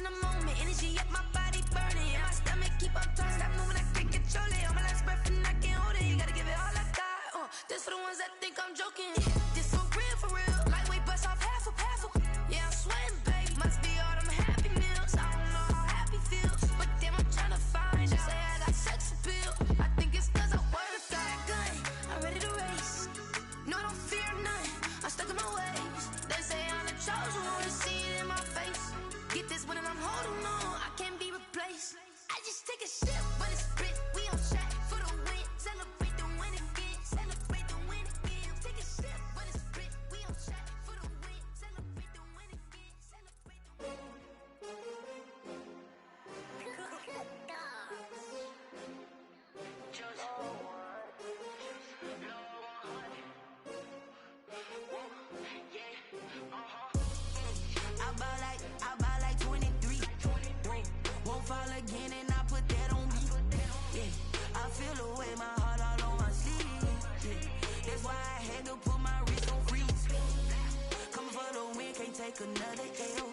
in the moment, energy up my body burning. And my stomach keep on turning, stop moving, I can't control it. On my last breath and I can't hold it. You gotta give it all I got. This for the ones that think I'm joking. This for real. Lightweight bust off half a. Yeah, I'm sweating, babe. Must be all them happy meals. I don't know how happy feels, but damn, I'm trying to find you. Say I got sex appeal. I think it's cause I work got a gun. I'm ready to race. No, I don't fear none. I'm stuck in my ways. They say I'm the chosen one. See it in my face. Get this one and I'm holding on. I can't be replaced. I just take a sip, but it's split. We on shot for the win. Celebrate the win again. Celebrate the win again. Take a sip, but it's split. We on shot for the win. Celebrate the win again. Celebrate the win. I buy like 23. Won't fall again and I put that on me. Yeah, I feel the way, my heart all on my sleeve. Yeah, that's why I had to put my wrist on freeze. Coming for the win, can't take another L.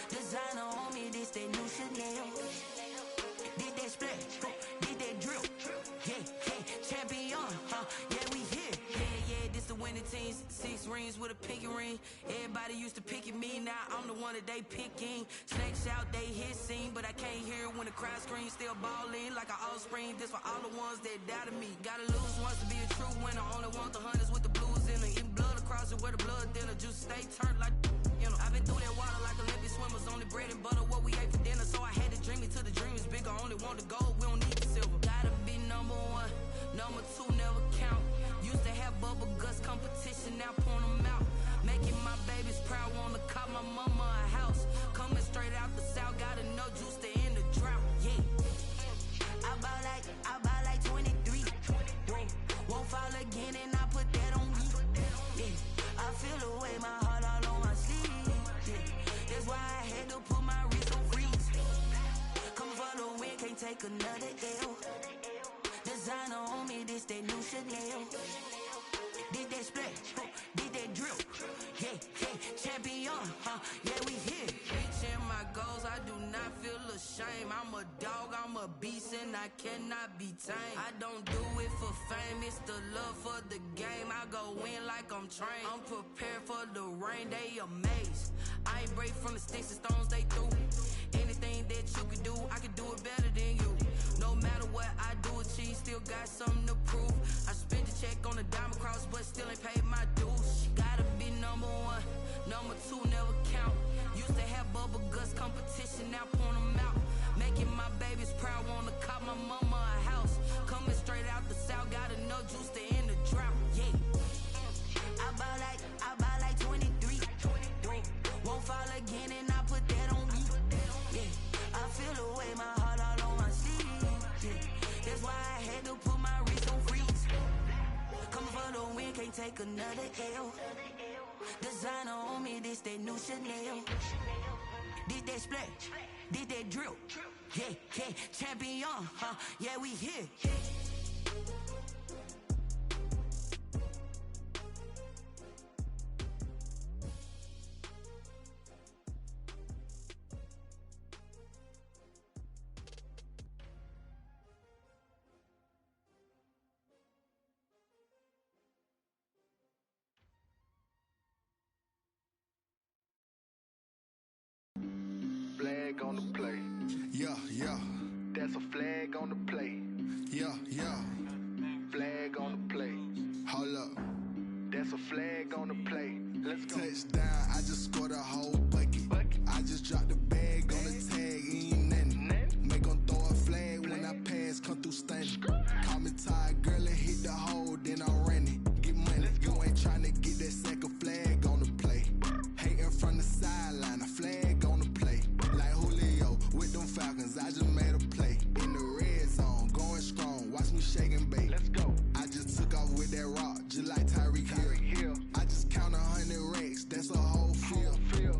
Designer on me, this that new Chanel. Did that splash, did that drill. Yeah, champion, yeah, we here. Yeah, this the winning team. 6 rings with a pinky ring. Everybody used to pick at me, now I'm the one that they picking. Snakes out, they hit scene, but I can't hear it when the crowd screams. Still balling like an offspring. This for all the ones that doubted me. Gotta lose once to be a true winner. Only want the hunters with the blues in it. Eating blood across it where the blood thinner. Juice stay turned like, you know. I've been through that water like Olympic swimmers. Only bread and butter, what we ate for dinner. So I had to dream it till the dream is bigger. Only want the gold, we don't need the silver. Gotta be number 1, number 2 never count. Used to have bubble guts competition, now point them out. Making my babies proud, wanna call my mama a house. Coming straight out the south, gotta know juice to end the drought. Yeah, I buy like 23. Won't fall again and I put that on me. Yeah, I feel the way, my heart all on my sleeve. Yeah, that's why I had to put my wrist on freeze. Coming for the win, can't take another L. Designer on me, this that new Chanel. Did that splash, did that drill. Yeah, champion, yeah, we here. Reaching my goals, I do not feel ashamed. I'm a dog, I'm a beast, and I cannot be tamed. I don't do it for fame, it's the love for the game. I go in like I'm trained. I'm prepared for the rain, they amazed. I ain't break from the sticks and stones they threw. Anything that you could do, I could do it better than you. No matter what I do, achieve, still got something to prove. I spent the check on the diamond cross, but still ain't paid my dues. Gotta be number 1, number 2 never count. Used to have bubble guts competition, now point them out. Making my babies proud, wanna call my mama a house. Coming straight out the south, gotta know juice to end the drought. Yeah, I buy like 23. Won't fall again and I put that on me. Yeah, I feel the way, my heart all on my sleeve. Yeah, that's why I had to put my wrist on freeze. Coming for the win, can't take another L. Designer on me, this that new Chanel. Did that splash, did that drill. Yeah, champion, yeah, we here. Flag on the play. Yeah. That's a flag on the play. Yeah. Flag on the play. Hold up. That's a flag on the play. Let's go. Touchdown, I just scored a whole bucket. I just dropped the bag on the tag, ain't nothing. Make 'em throw a flag when I pass, come through stunning. Call me tired, girl, and hit the hole, then I'm running. Get money, you ain't tryna get that second flag on the play. Hating from the sideline, a flag on the play. Like Julio with them Falcons, I just made a play. In the red zone, going strong, watch me shake and bake. Let's go. I just took off with that rock, just like Tyreek Hill. I just count 100 racks, that's a whole field.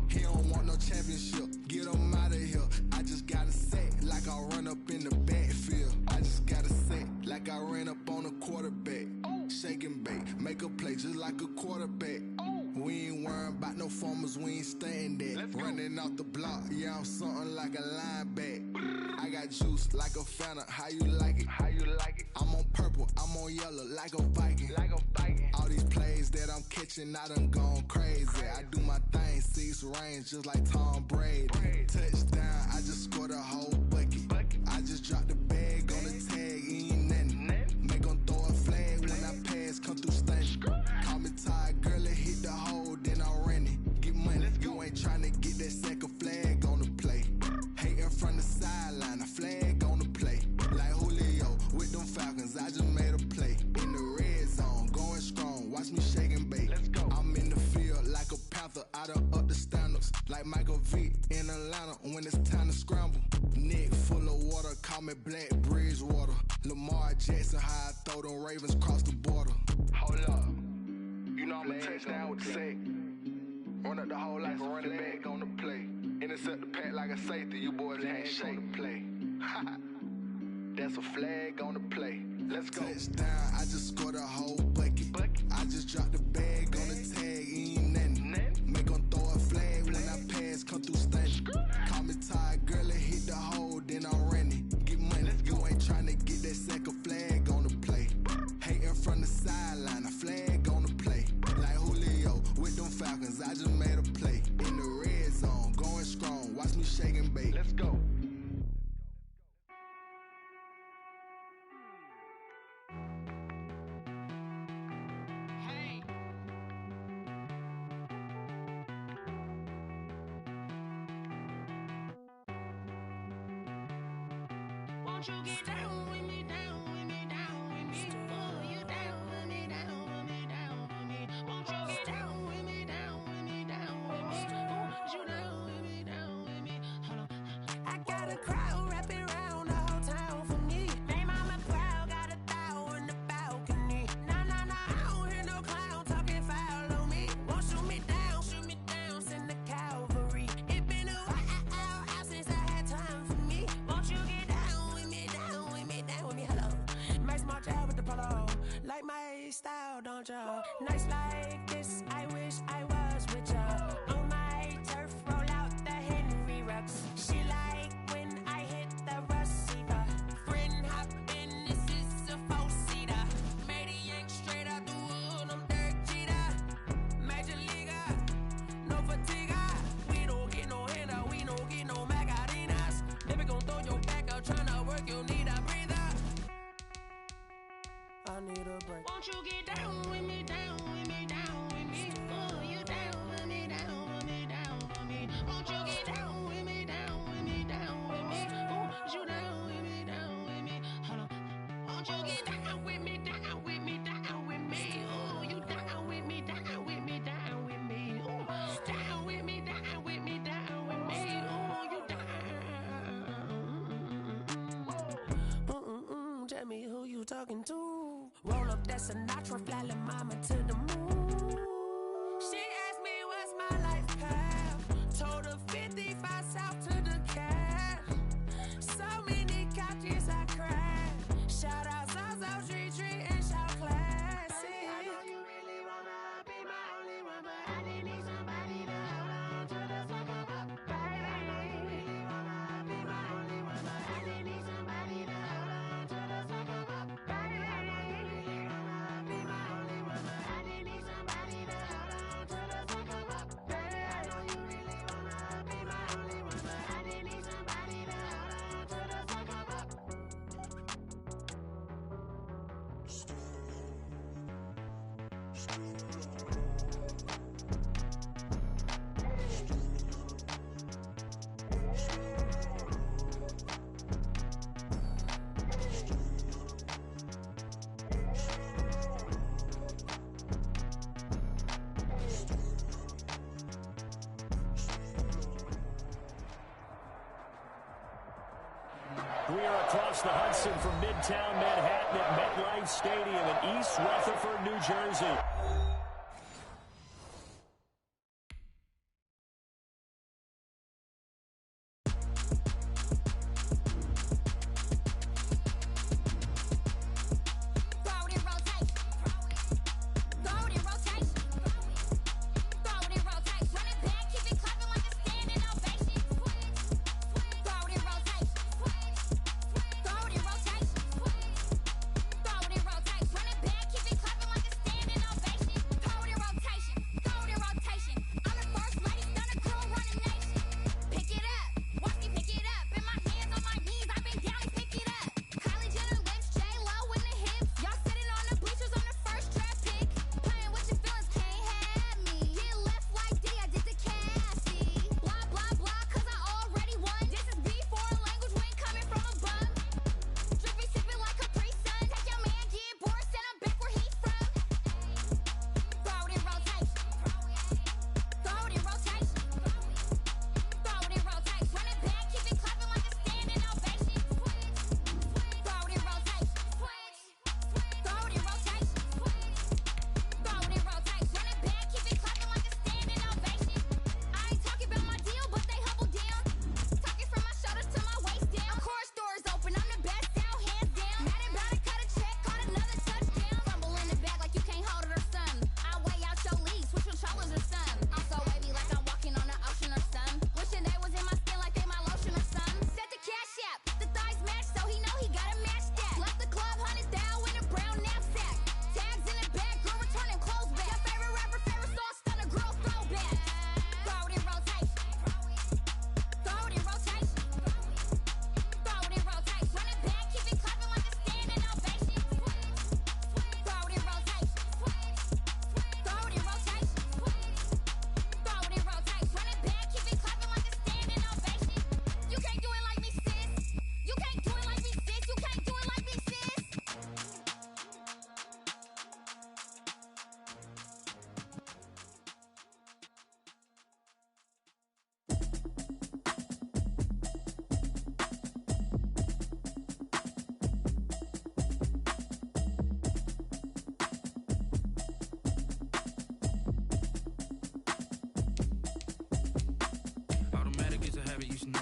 He don't want no championship, get him out of here. I just got a set, like I run up in the backfield. I just got a set, like I ran up on a quarterback. Shake and bake, make a play just like a quarterback. We ain't worrying around about no farmers, we ain't staying there. Running off the block, yeah, I'm something like a lineback. I got juice like a Fanta, how you like it? How you like it? I'm on purple, I'm on yellow, like a Viking. Like a Viking. All these plays that I'm catching, I done gone crazy. I do my thing, 6 range, just like Tom Brady. Touchdown, I just scored a whole bucket. I just dropped the bag on the tag, ain't nothing. Make 'em throw a flag when I pass, come through stunning. Call me tired, girl, it hit the hole, then I ran it. Get money, you ain't tryna get that second flag on the play. Hating from the sideline, a flag on the play. Like Julio with them Falcons, I just made a play. In the red zone, going strong, watch me shake and bake. I'm in the field like a panther, I done up the standards. Like Michael Vick in Atlanta when it's time to scramble. Neck full of water, call me Black Bridgewater. Lamar Jackson, how I throw them Ravens cross the border. Hold up, you know I'm a touchdown with the sack. Run up the whole life a running back on the play. Intercept the pack like a safety, you boys ain't shake the play. That's a flag on the play. Let's go. Touchdown, I just scored a whole bucket. I just dropped the bag on the tag, ain't nothing. Make 'em throw a flag when I pass, come through stunning. Call me tired, girl, it hit the hole, then I ran it. Get money, you ain't tryna get that second flag on the play. Hating from the sideline, a flag on the play. Like Julio with them Falcons, I just made a play. In the red zone, going strong, watch me shake and bake. Let's go. Won't you get down with me, down with me, down with me? Oh, you down with me, down with me, down with me. Won't you get down with me, down with me, down with me? Oh, you down with me, down with me? Hold on. I got a crowd wrapping around the whole town for me. Name on my crowd, got a thou in the balcony. Nah, nah, nah, I don't hear no clown talking foul on me. Won't shoot me down, send the cavalry. It been a while since I had time for me. Won't you get down with me, down with me, down with me? Hello. Max March out with the polo. Like my style, don't ya? Nights like this, I wish I was with ya. On my turf, roll out the Henry Rux. She like when I hit the receiver. Friend hop in, this is a 4-seater. Made a yank straight out the wood, I'm Derek Jeter. Major leaguer, no fatigue. We don't get no handout, we don't get no Macarinas. Never gon' throw your back out, tryna work, you need a breather. I need a break. Won't you get down with me, down with me, down with me? Oh, you down with me, down with me, down with me? Won't you get down with me, down with me, down with me? Oh, you down with me, down with me? Hold on. Won't you get down with me, down with me, down with me? Oh, you down with me, down with me, down with me? Oh, down with me, down with me, down with me? Oh, you down. Tell me who you talking to. Roll up that Sinatra, fly la mama to the moon. She asked me what's my life path. Told her 55 south to the cash. So many couches I cried. Shout out South Street Tree and shout classic. I know you really wanna be my only one, but I didn't need somebody to hold on to the second up. Baby, I know you really wanna be my only one, but I didn't need somebody to hold on to the second up. Baby, I know you really wanna be my only one, but I didn't need somebody to hold on to the second up. Baby, I know you really wanna be my only one, but I didn't need somebody to hold on to the second up. We are across the Hudson from Midtown Manhattan at MetLife Stadium in East Rutherford, New Jersey. Throw it in rotation. Throw it in rotation. Throw it in rotation.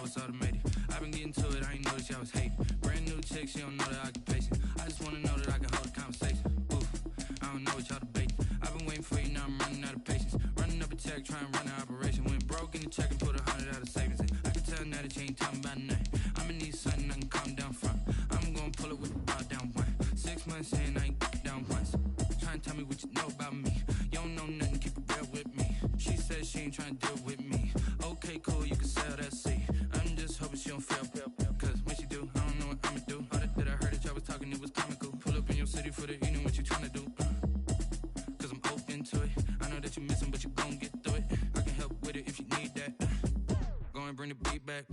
it's automated. I've been getting to it, I ain't noticed y'all was hating. Brand new chick, she don't know the occupation. I just wanna know that I can hold a conversation. Oof, I don't know what y'all debating. I've been waiting for you, now I'm running out of patience. Running up a check, trying to run an operation. Went broke in the check and put 100 out of savings in. I can tell now that you ain't talking about nothing. I'ma need something I can calm down from. I'm gonna pull it with the bar down one. 6 months in, I ain't down once. Trying to tell me what you know about me. You don't know nothing, keep it real with me. She said she ain't trying to deal with me. Okay, cool, you can sell that seat. I'm just hoping she don't fail. Cause when she do, I don't know what I'ma do. All that I heard that y'all was talking, it was comical. Pull up in your city for the evening, what you trying to do? Cause I'm open to it. I know that you're missing, but you gon' get through it. I can help with it if you need that. Go and bring the beat back.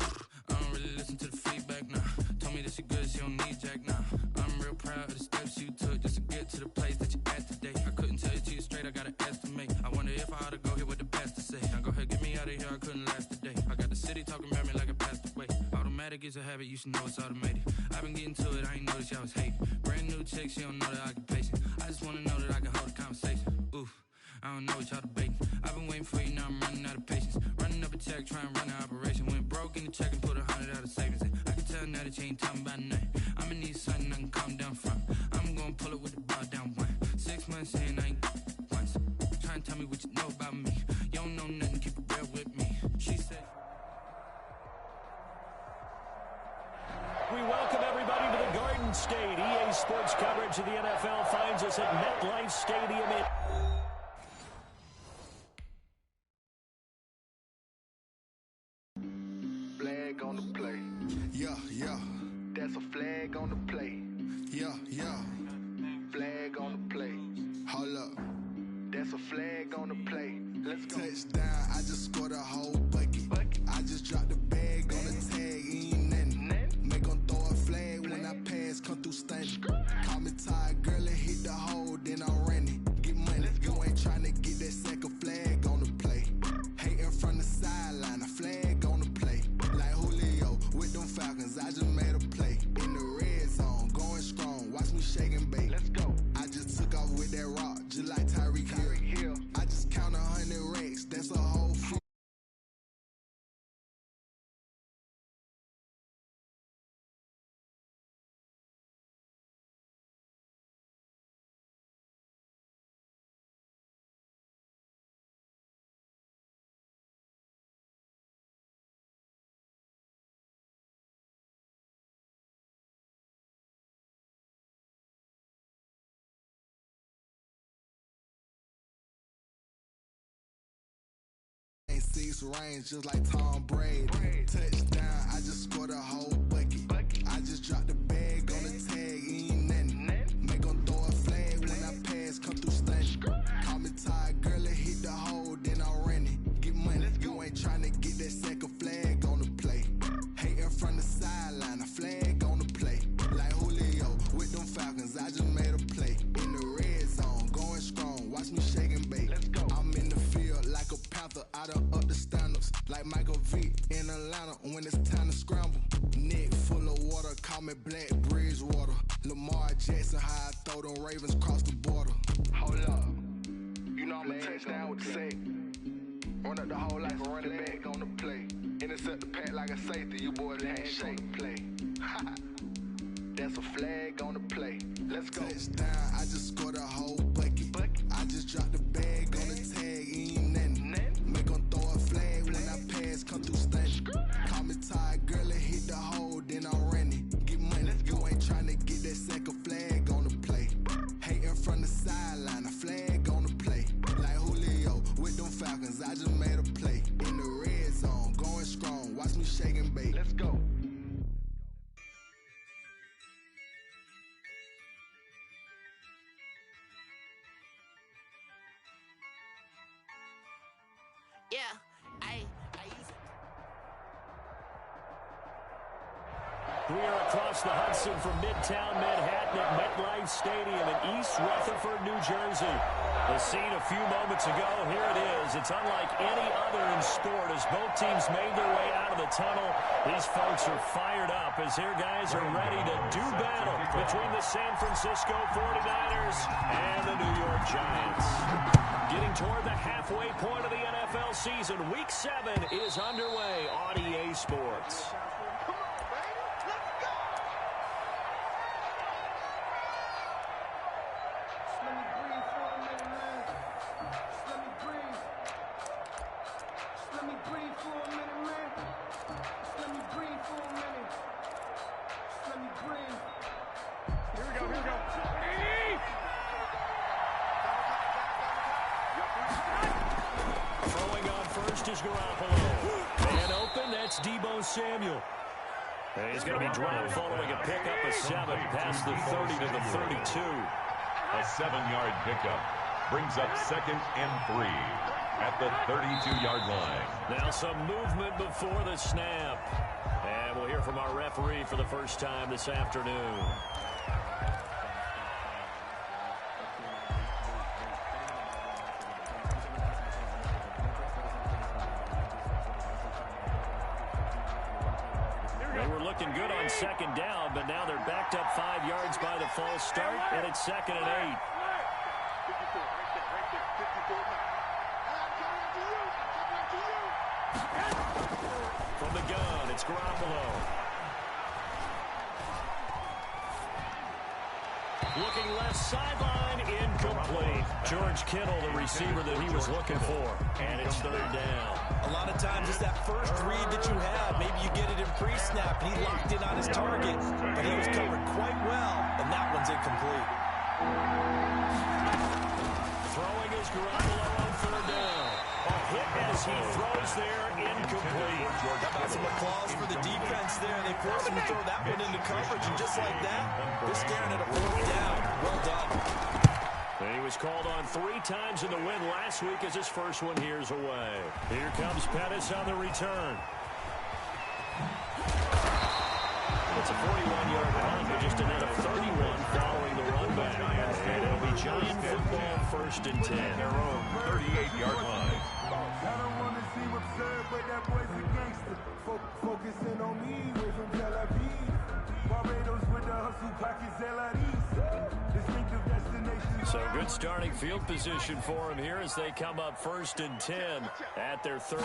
I don't really listen to the feedback, nah. Told me that she good, she don't need Jack, nah. I'm real proud of the steps you took just to get to the place that you at today. I couldn't tell you to you straight, I gotta estimate. I wonder if I ought to go here with the best to say. Now go ahead, get me out of here, I couldn't last today. I got the city talking about me like I passed away. Automatic is a habit, you should know it's automated. I've been getting to it, I ain't noticed y'all was hating. Brand new chick, she don't know the occupation. I just wanna know that I can hold a conversation. Oof, I don't know what y'all debating. I've been waiting for you, now I'm running out of patience. Running up a check, trying to run an operation. Went broke in the check and put 100 out of savings in. I can tell now that you ain't talking about nothing. I'ma need something I can calm down from. I'm gonna pull it with the bar down one. 6 months in, I ain't once. Trying to tell me what you know about me. You don't know nothing, keep it real with me. She said. We welcome everybody to the Garden State. EA Sports coverage of the NFL finds us at MetLife Stadium in Flag on the play. Yeah, yeah, That's a flag on the play. yeah, yeah. Flag on the play. Hold up. That's a flag on the play. Let's go. Touchdown, I just scored a whole bucket. I just dropped the bag on the tag, ain't nothing. Make them throw a flag when I pass, come through stunning. Call me tired, girl, and hit the hole, then I'm running. Get money, you ain't tryna get that second flag on the play. Hating from the sideline, a flag on the play. Like Julio with them Falcons, I just made a play. In the red zone, going strong, watch me shake and bake. Let's go. I just took off with that rock, just like Tyreek Hill. I just count 100 racks, that's a whole fool. Six range just like Tom Brady. Touchdown, I just scored a whole bucket. I just dropped the bag on the tag, ain't nothing. Make them throw a flag when I pass, come through stunning. Call me tired, girl, and hit the hole, then I'm running. Get money, you ain't tryna get that second flag on the play. Hating from the sideline, a flag on the play. Like Julio with them Falcons, I just made a play. In the red zone, going strong, watch me shake and bake. I'm in the field like a panther, I done up the stand-ups. Like Michael Vick in Atlanta when it's time to scramble. Neck full of water, call me Black Bridgewater. Lamar Jackson, how I throw them Ravens across the border. Hold up. You know I'm a touchdown with the sack. Run up the hole like a running back on the play. Intercept the pack like a safety. You boys handshake play. That's a flag on the play. Let's go. Touchdown, I just scored a whole bucket. I just dropped the bag on the tag, ain't nothing. Make them throw a flag when I pass, come through stunning. Call me tired, girl, and hit the hole, then I'm running. Get money, you ain't tryna get that second flag on the play. Hating from the sideline, a flag on the play. Like Julio with them Falcons, I just made a play. In the red zone, going strong, watch me shake and bake. Let's go. Yeah, I use it. We are across the Hudson from Midtown Manhattan at MetLife Stadium in East Rutherford, New Jersey. The scene a few moments ago, here it is. It's unlike any other in sport as both teams made their way out of the tunnel, these folks are fired up as their guys are ready to do battle between the San Francisco 49ers and the New York Giants. Getting toward the halfway point of the NFL season, Week 7 is underway on EA Sports. Man open, that's Deebo Samuel. And he's going to be dropped following a pickup of 7 past the 30 to the 32. A 7-yard pickup brings up 2nd and 3 at the 32-yard line. Now some movement before the snap. And we'll hear from our referee for the first time this afternoon. Looking good on 2nd down, but now they're backed up 5 yards by the false start, and it's 2nd and 8. From the gun, it's Garoppolo. Looking left sideline, incomplete. George Kittle, the receiver that he was looking for, and it's 3rd down. A lot of times it's that first read that you have. Maybe you get it in pre-snap, and he locked in on his target, but he was covered quite well, and that one's incomplete. Throwing is Garoppolo on 3rd down. A hit as he throws there, incomplete. How about some applause for the defense there? They forced him to throw that one into coverage, and just like that, they're staring at a 4th down. Well done. And he was called on 3 times in the win last week as his first one here's away. Here comes Pettis on the return. It's a 41-yard run, but just another 31 following the run back. And it'll be Giant football 1st and 10. Their own 38-yard line. I don't want to see absurd, but that boy's a gangster. Focusing on me, way from Tel Aviv. Barbados with the hustle pockets, LREs. Distinctive destination. So good starting field position for him here as they come up 1st and 10 at their 38.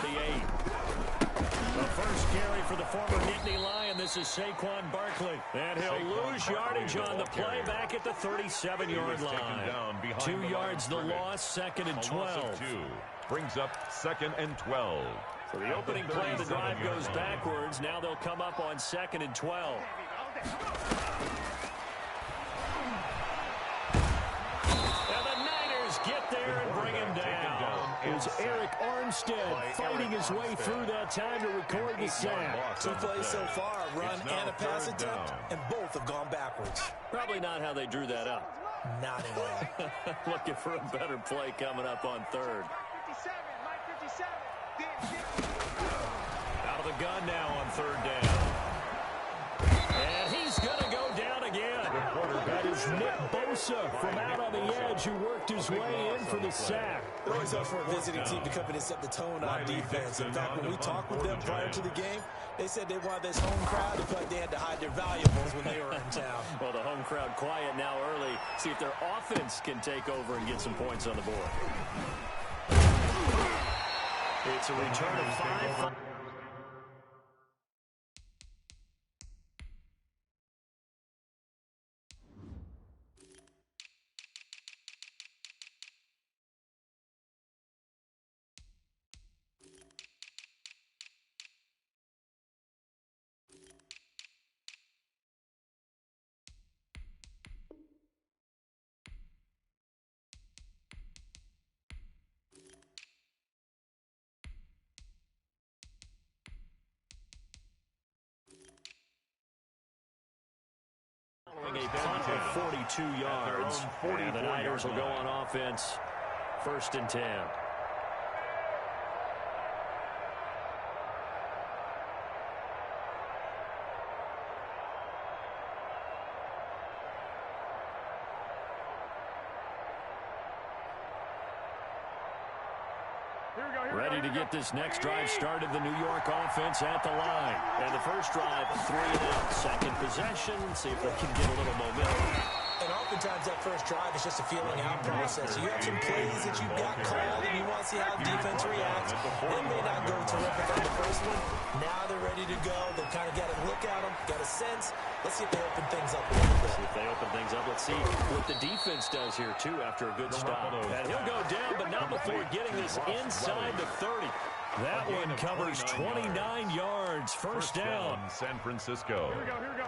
The first carry for the former Nittany Lion. This is Saquon Barkley. And he'll lose yardage on the play back at the 37-yard line. 2 yards the loss, 2nd and 12. Brings up 2nd and 12. So the opening play of the drive goes backwards. Now they'll come up on 2nd and 12. And the Niners get there and bring him down. It's Eric Armstead fighting his way through that time to record the sack. 2 plays so far, a run and a pass attempt, and both have gone backwards. Probably not how they drew that up. Not at all. Looking for a better play coming up on 3rd. Out of the gun now on 3rd down. And he's going to go down again. That is Nick Bosa from out on the edge who worked his way in for the sack. They're always up for a visiting team to come in and set the tone on defense. In fact, when we talked with them prior to the game, they said they wanted this home crowd. They felt like they had to hide their valuables when they were in town. Well, the home crowd quiet now early. See if their offense can take over and get some points on the board. It's a return of 5. A punt of 42 yards. And the Niners will go on offense. 1st and 10. Here we go. Ready to get this next drive started, the New York offense at the line. And the first drive, 3 and out. Second possession, see if they can get a little momentum. And oftentimes that first drive is just a feeling out process. You have some plays that you've got called, and you want to see how the defense reacts. It may not go terrific on the first one. Now they're ready to go. They've kind of got a look at them, got a sense. Let's see if they open things up a little bit. See if they open things up. Let's see what the defense does here, too, after a good stop. And he'll go down, but not before getting this inside the 30. That one covers 29 yards. First down. San Francisco. Here we go.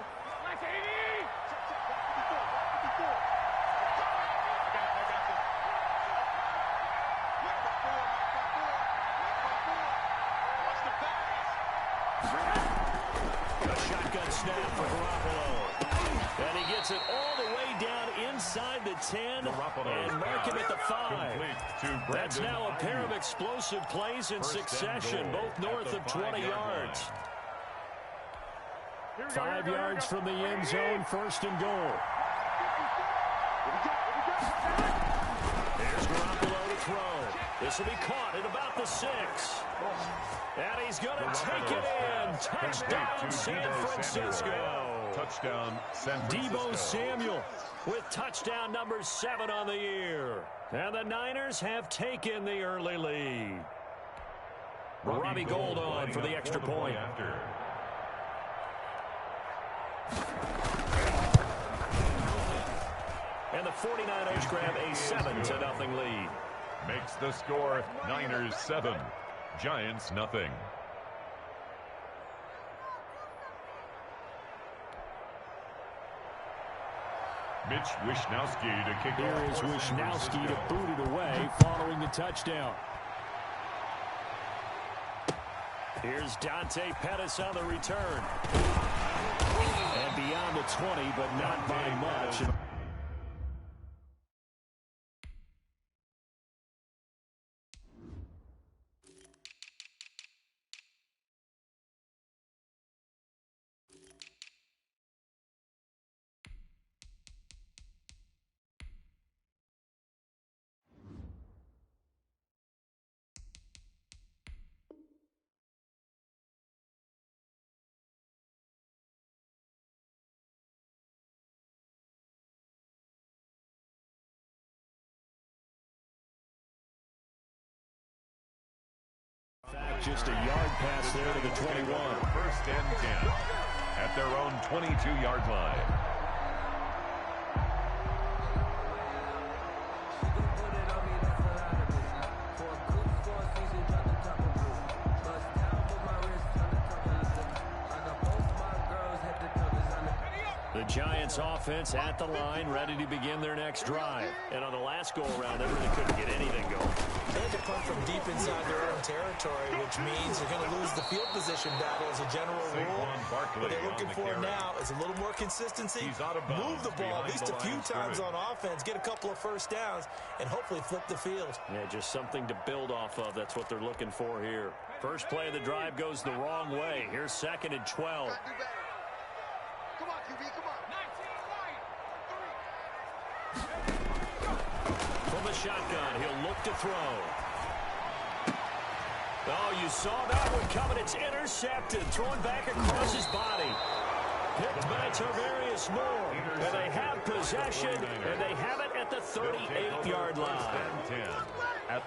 A shotgun snap for Garoppolo. And he gets it all the way down inside the 10 and mark him at the 5. That's now a pair of explosive plays in succession, both north of 20 yards. 5 yards from the end zone, first and goal. Here's Garoppolo to throw. This will be caught at about the 6. And he's going to take it in. Touchdown, San Francisco. Touchdown, San Francisco. Deebo Samuel with touchdown number 7 on the year. And the Niners have taken the early lead. Robbie Gould on for the extra point. And the 49ers grab a 7-0 lead. Makes the score Niners 7, Giants nothing. Mitch Wishnowsky to kick Here off. is Wishnowsky to boot it away following the touchdown. Here's Dante Pettis on the return. And beyond the 20, but not by much. Just a yard pass there to the 21. First and 10 at their own 22-yard line. The Giants offense at the line, ready to begin their next drive. And on the last go-around, they really couldn't get anything going. They had to punt from deep inside their own territory, which means they're going to lose the field position battle as a general rule. What they're looking for now is a little more consistency, move the ball at least a few times on offense, get a couple of first downs, and hopefully flip the field. Yeah, just something to build off of. That's what they're looking for here. First play of the drive goes the wrong way. Here's 2nd and 12. Come on, QB, come on. From the shotgun, he'll look to throw. Oh, you saw that one coming. It's intercepted. Thrown back across his body. Picked by Tarvarius Moore. And they have possession, and they have it at the 38-yard line.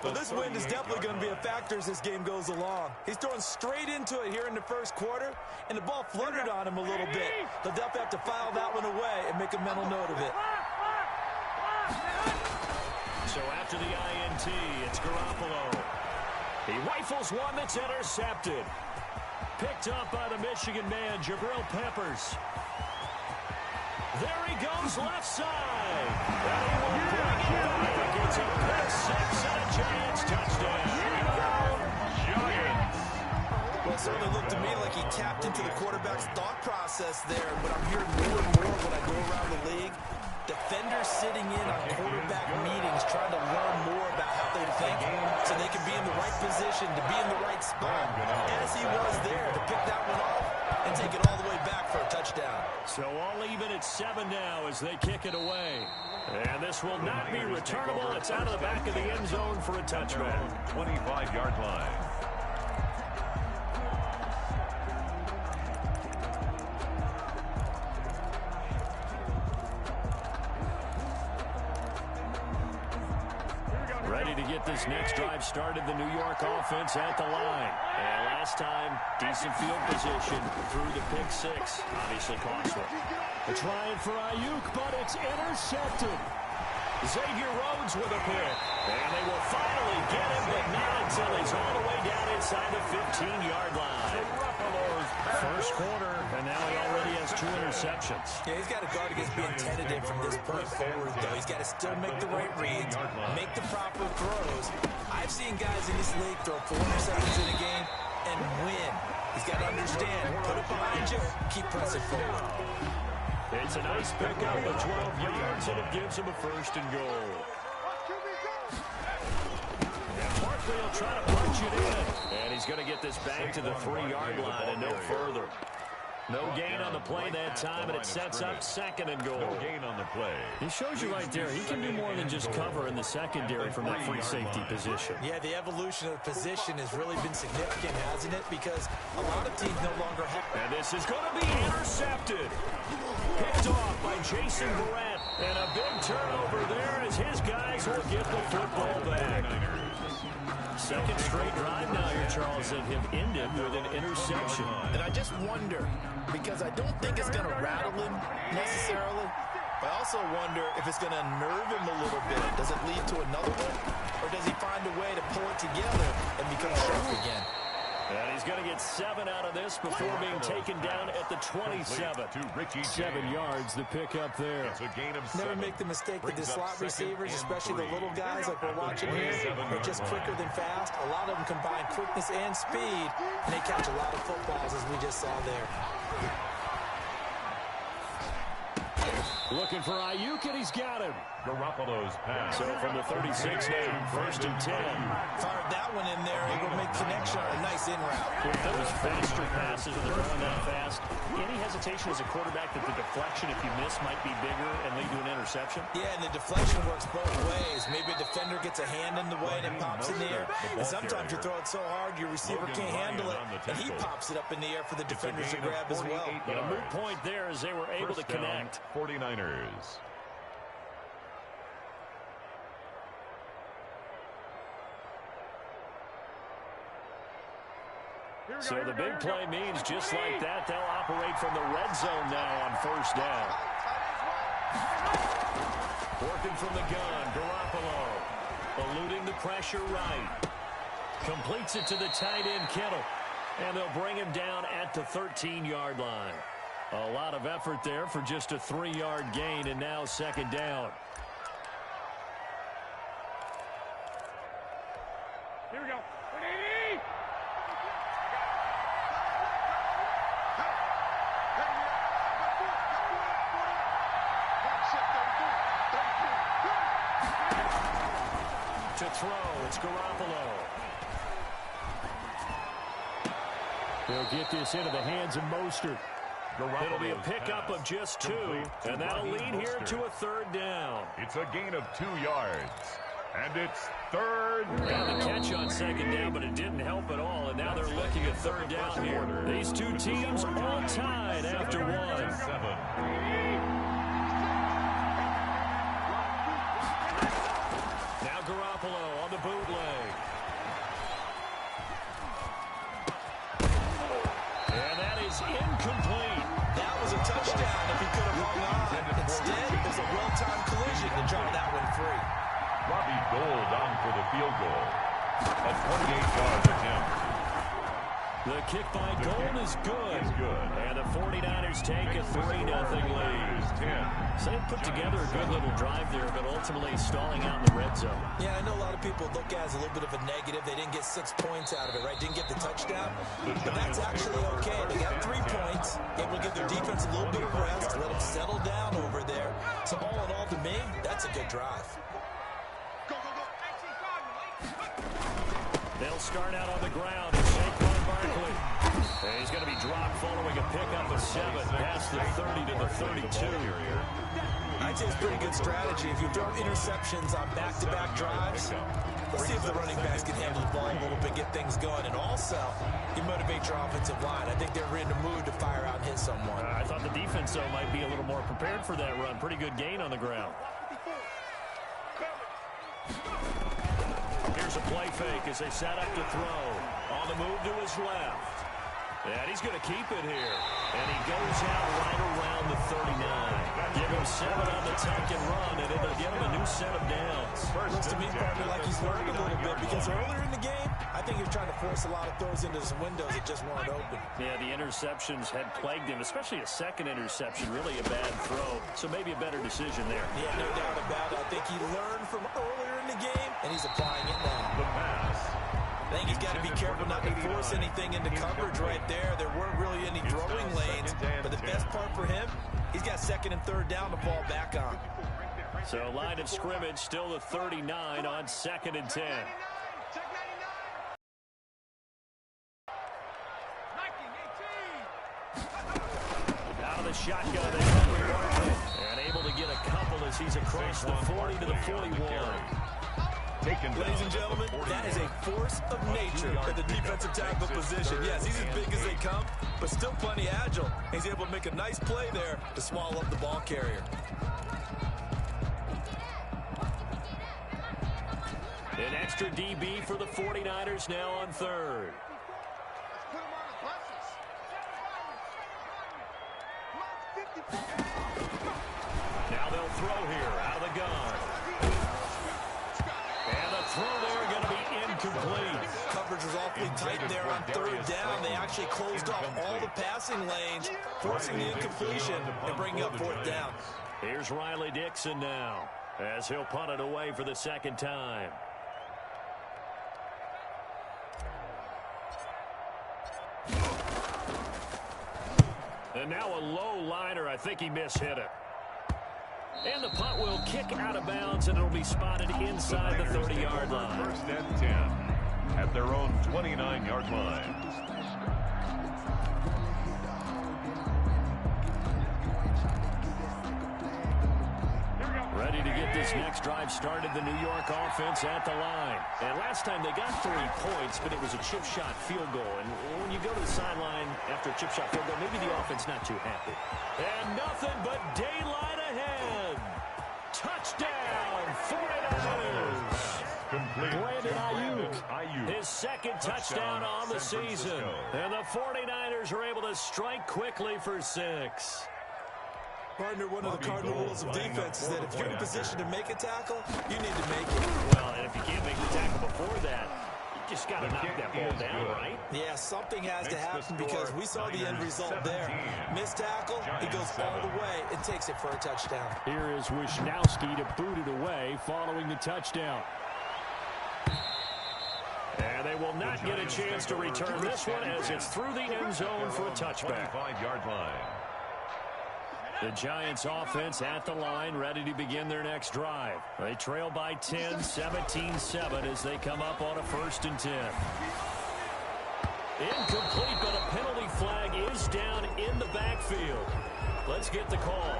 Well, this win is definitely going to be a factor as this game goes along. He's throwing straight into it here in the first quarter, and the ball fluttered on him a little bit. He'll definitely have to file that one away and make a mental note of it. So after the INT, it's Garoppolo. He rifles one that's intercepted. Picked up by the Michigan man, Jabril Peppers. There he goes, left side. And he will bring it back. It's a pick six and a Giants touchdown. Giants. Well, it certainly looked to me like he tapped into the quarterback's thought process there, but I'm hearing more and more when I go around the league. Defenders sitting in on quarterback meetings trying to learn more about how they think so they can be in the right position to be in the right spot. As he was there to pick that one off and take it all the way back for a touchdown. So all even at 7 now as they kick it away. And this will not be returnable. It's out of the back of the end zone for a touchback. 25-yard line. Ready to get this next drive started, the New York offense at the line. And last time, decent field position through the pick six. Obviously costly. They're trying for Ayuk, but it's intercepted. Xavier Rhodes with a pick. And they will finally get him, but not until he's all the way down inside the 15-yard line. First quarter, and now he already has 2 interceptions. Yeah, he's got to guard against being tentative from this point forward, though. He's got to still make the right reads, make the proper throws. I've seen guys in this league throw 4 interceptions in a game and win. He's got to understand, put it behind you, keep pressing forward. It's a nice pickup of 12 yards, and it gives him a first and goal. And Barkley will try to punch it in. And he's going to get this back to the 3-yard line and no further. No gain on the play that time, and it sets up second and goal. No gain on the play. He shows you right there, he can do more than just cover in the secondary from that free safety position. Yeah, the evolution of the position has really been significant, hasn't it? Because a lot of teams no longer have... And this is going to be intercepted. Picked off by Jason Verrett. And a big turnover there as his guys will get the football back. Second straight drive now here, Charles, that have ended with an interception. And I just wonder, because I don't think it's going to rattle him necessarily, but I also wonder if it's going to nerve him a little bit. Does it lead to another one? Or does he find a way to pull it together and become sharp again? And he's going to get 7 out of this before being taken down at the 27. 7 yards, the pickup there. It's a gain of 7. Never make the mistake that the slot receivers, especially the little guys like we're watching here, are just quicker than fast. A lot of them combine quickness and speed, and they catch a lot of footballs, as we just saw there. Looking for Ayuk, and he's got him. Garoppolo's pass. So from the 36 now, first and 10. Fired that one in there, able to make connection on a nice in route. Those faster passes when they're going that fast. Any hesitation as a quarterback that the deflection, if you miss, might be bigger and lead to an interception? Yeah, and the deflection works both ways. Maybe a defender gets a hand in the way and it pops in the air. And sometimes you throw it so hard your receiver can't handle it, and he pops it up in the air for the defenders to grab as well. But a moot point there as they were able to connect. 49ers. So the big play means just like that, they'll operate from the red zone now on first down. Working from the gun, Garoppolo. Eluding the pressure right. Completes it to the tight end, Kittle. And they'll bring him down at the 13-yard line. A lot of effort there for just a 3-yard gain, and now second down. Here we go. To throw, it's Garoppolo. They'll get this into the hands of Mostert. It'll be a pickup of just 2, and that'll lead here to a third down. It's a gain of 2 yards, and it's third Got down. the catch on second down, but it didn't help at all, and now they're looking at third down here. These two teams all tied after 1. 7. Now Garoppolo on the bootleg. And that is incomplete. That was a touchdown if he could have hung on. Instead, it was a well-timed collision to draw that one free. Robbie Gould on for the field goal. A 28-yard attempt. The kick by Gould is good. And the 49ers take a 3-0 lead. So they put together a good little drive there, but ultimately stalling out in the red zone. Yeah, I know a lot of people look at it as a little bit of a negative. They didn't get 6 points out of it, right? Didn't get the touchdown. But that's actually okay. They got 3 points. offense, able to give their defense a little bit of rest, let them settle down over there. So all in all, to me, that's a good drive. They'll start out on the ground. Saquon Barkley. And he's going to be dropped following a pickup of 7 past the 30 to the 32. I'd say it's pretty good strategy. If you throw interceptions on back-to-back drives, let's see if the running backs can handle the ball a little bit, get things going. And also, you motivate your offensive line. I think they're in the mood to fire out and hit someone. I thought the defense, though, might be a little more prepared for that run. Pretty good gain on the ground. Here's a play fake as they set up to throw. On the move to his left. And he's going to keep it here. And he goes out right around the 39. Give him 7 on the tuck and run, and it'll give him a new set of downs. Looks to me, partner, like he's learned a little bit, because earlier in the game, I think he was trying to force a lot of throws into some windows that just weren't open. Yeah, the interceptions had plagued him, especially a second interception, really a bad throw. So maybe a better decision there. Yeah, no doubt about it. I think he learned from earlier in the game, and he's applying it now. The pass. I think he's got to be careful not to force anything into coverage right there. There weren't really any throwing lanes, but the best part for him, he's got 2nd and 3rd down to fall back on. So line of scrimmage still the 39 on 2nd and 10. Out of the shotgun, they come with Barkley, and able to get a couple as he's across the 40 to the 41. Ladies and gentlemen, that is a force of nature at the defensive tackle position. Yes, he's as big as they come, but still plenty agile. He's able to make a nice play there to swallow up the ball carrier. An extra DB for the 49ers now on 3rd. Now they'll throw here out of the gun. And the throw there going to be incomplete. Coverage was awfully tight there on 3rd down. They actually closed off all the passing lanes, forcing the incompletion and bringing up 4th down. Here's Riley Dixon now as he'll punt it away for the 2nd time. And now a low liner. I think he mishit it. And the punt will kick out of bounds, and it'll be spotted inside the 30-yard line. 1st and 10 at their own 29-yard line. Ready to get this next drive started, the New York offense at the line. And last time they got 3 points, but it was a chip shot field goal. And when you go to the sideline after a chip shot field goal, maybe the offense not too happy. And nothing but daylight ahead. Touchdown, 49ers. Brandon Ayuk, his 2nd touchdown on the season. And the 49ers are able to strike quickly for 6. Partner, one of the cardinal rules of defense is that if you're in a position to make a tackle, you need to make it. Well, and if you can't make the tackle before that, you just got to knock that ball down, right? Yeah, something has to happen because we saw the end result there. Missed tackle, he goes all the way and takes it for a touchdown. Here is Wisnowski to boot it away following the touchdown. And they will not get a chance to return this one as it's through the end zone for a touchback. 25-yard line. The Giants offense at the line, ready to begin their next drive. They trail by 10, 17-7 as they come up on a 1st and 10. Incomplete, but a penalty flag is down in the backfield. Let's get the call.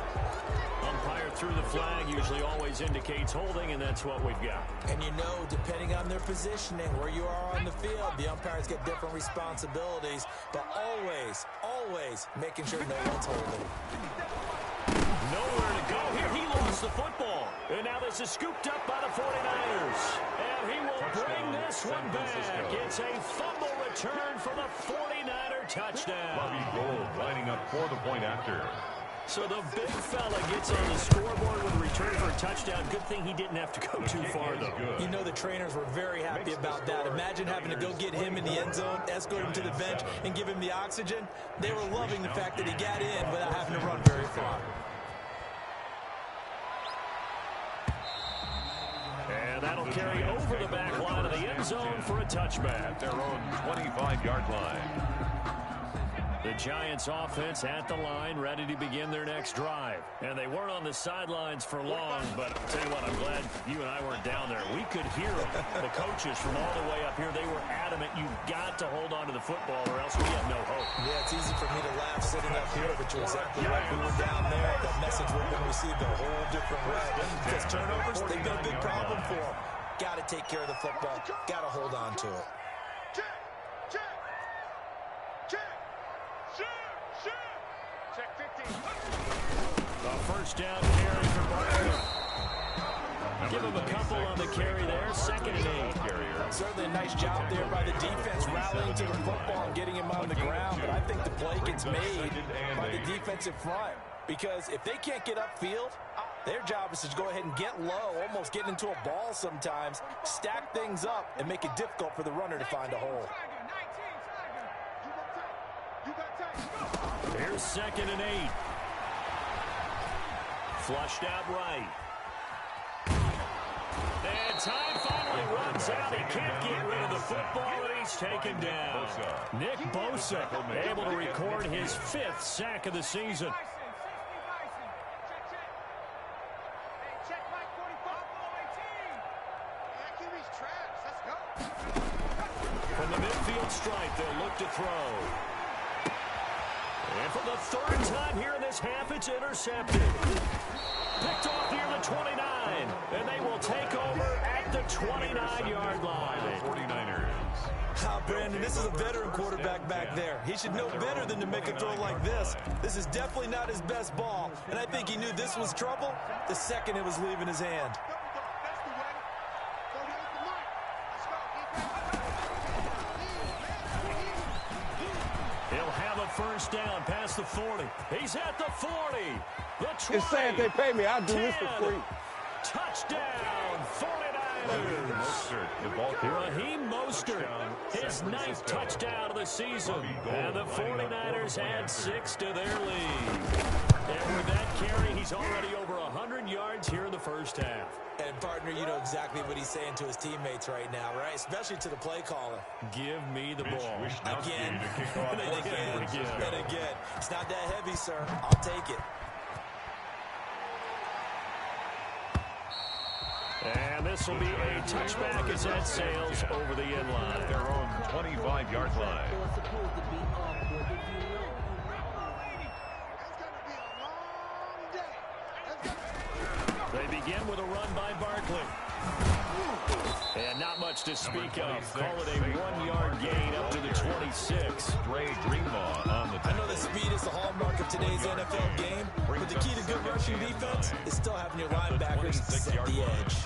Umpire threw the flag, usually always indicates holding, and that's what we've got. And you know, depending on their positioning, where you are on the field, the umpires get different responsibilities, but always making sure no one's holding. Nowhere to go here. He lost the football. And now this is scooped up by the 49ers. And he will bring this one back. It's a fumble return for the 49er touchdown. Bobby Gold lining up for the point after. So the big fella gets on the scoreboard with a return for a touchdown. Good thing he didn't have to go too far, though. You know the trainers were very happy about that. Imagine having to go get him in the end zone, escort him to the bench, and give him the oxygen. They were loving the fact that he got in without having to run very far. And that'll carry over the back line of the end zone for a touchback. Their own 25-yard line. The Giants offense at the line, ready to begin their next drive. And they weren't on the sidelines for long, but I'll tell you what, I'm glad you and I weren't down there. We could hear the coaches from all the way up here. They were adamant, you've got to hold on to the football or else we have no hope. Yeah, it's easy for me to laugh sitting up here, but you're exactly right. We were down there. That message would have been received a whole different way. Because turnovers, they've been a big problem for them. Got to take care of the football. Got to hold on to it. Check 15. The first down carry for Barkley. Give him a couple on the carry there. 2nd and 8. Certainly a nice job there by the defense rallying to the football and getting him on the ground. But I think the play gets made by the defensive front. Because if they can't get upfield, their job is to go ahead and get low, almost get into a ball sometimes, stack things up, and make it difficult for the runner to find a hole. Here's 2nd and 8. Flushed out right. And time finally runs out. He can't get rid of the football, and he's taken down. Nick Bosa able to record his 5th sack of the season. From the midfield stripe, they'll look to throw. And for the 3rd time here in this half, it's intercepted. Picked off near the 29. And they will take over at the 29-yard line. 49ers. Brandon, this is a veteran quarterback back there. He should know better than to make a throw like this. This is definitely not his best ball. And I think he knew this was trouble the second it was leaving his hand. First down past the 40. He's at the 40. The 20. It's sad they pay me. I'll do 10. this for free. Touchdown, 49ers. Raheem Mostert, his 9th touchdown of the season. And the 49ers add 6 to their lead. And with that carry, he's already over 100 yards here in the first half. And, partner, you know exactly what he's saying to his teammates right now, right? Especially to the play caller. Give me the ball. Again, and again. It's not that heavy, sir. I'll take it. And this will be a touchback as that sails over the end line. Their own 25-yard line. They begin with a run by Barkley. And not much to speak of. Call it a 1-yard gain up to the 26. Dre Greenlaw on the tackle. I know that speed is the hallmark of today's NFL game, but the key to good rushing defense is still having your linebackers set the edge.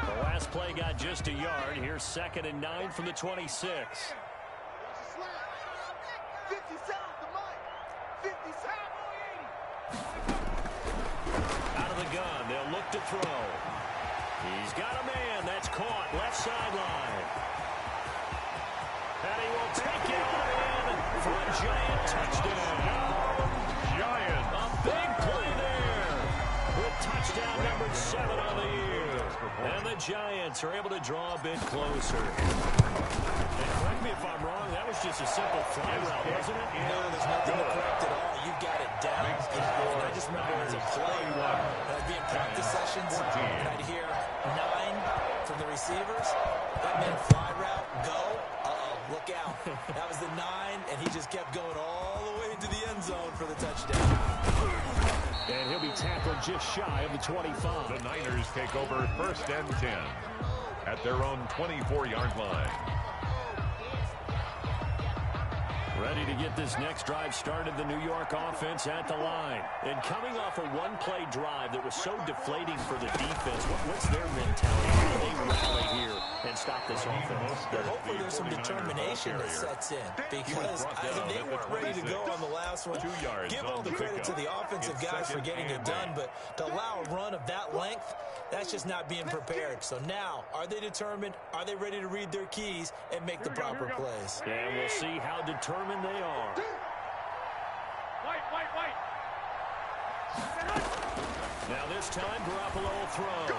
The last play got just a yard. Here's 2nd and 9 from the 26. Out of the gun, they'll look to throw. He's got a man that's caught left sideline. And he will take it on in for a Giant touchdown. Giant. A big play there with touchdown number 7 on the year. And the Giants are able to draw a bit closer. And correct me if I'm wrong, that was just a simple fly route, wasn't it? No, there's nothing to correct at all. You've got it down. And I just remember it was a play. I'd be in practice sessions, and I'd hear 9 from the receivers. That meant fly route, go. Look out. That was the 9, and he just kept going all the way into the end zone for the touchdown. And he'll be tackled just shy of the 25. The Niners take over 1st and 10 at their own 24-yard line. Ready to get this next drive started, the New York offense at the line. And coming off a one-play drive that was so deflating for the defense, what's their mentality? How do they rally here and stop this offense? Hopefully there's some determination that sets in. Because they weren't ready to go on the last one. Give all the credit to the offensive guys for getting it done, but to allow a run of that length, that's just not being prepared. So now, are they determined? Are they ready to read their keys and make the proper plays? And we'll see how determined they are. Now this time, Garoppolo will throw.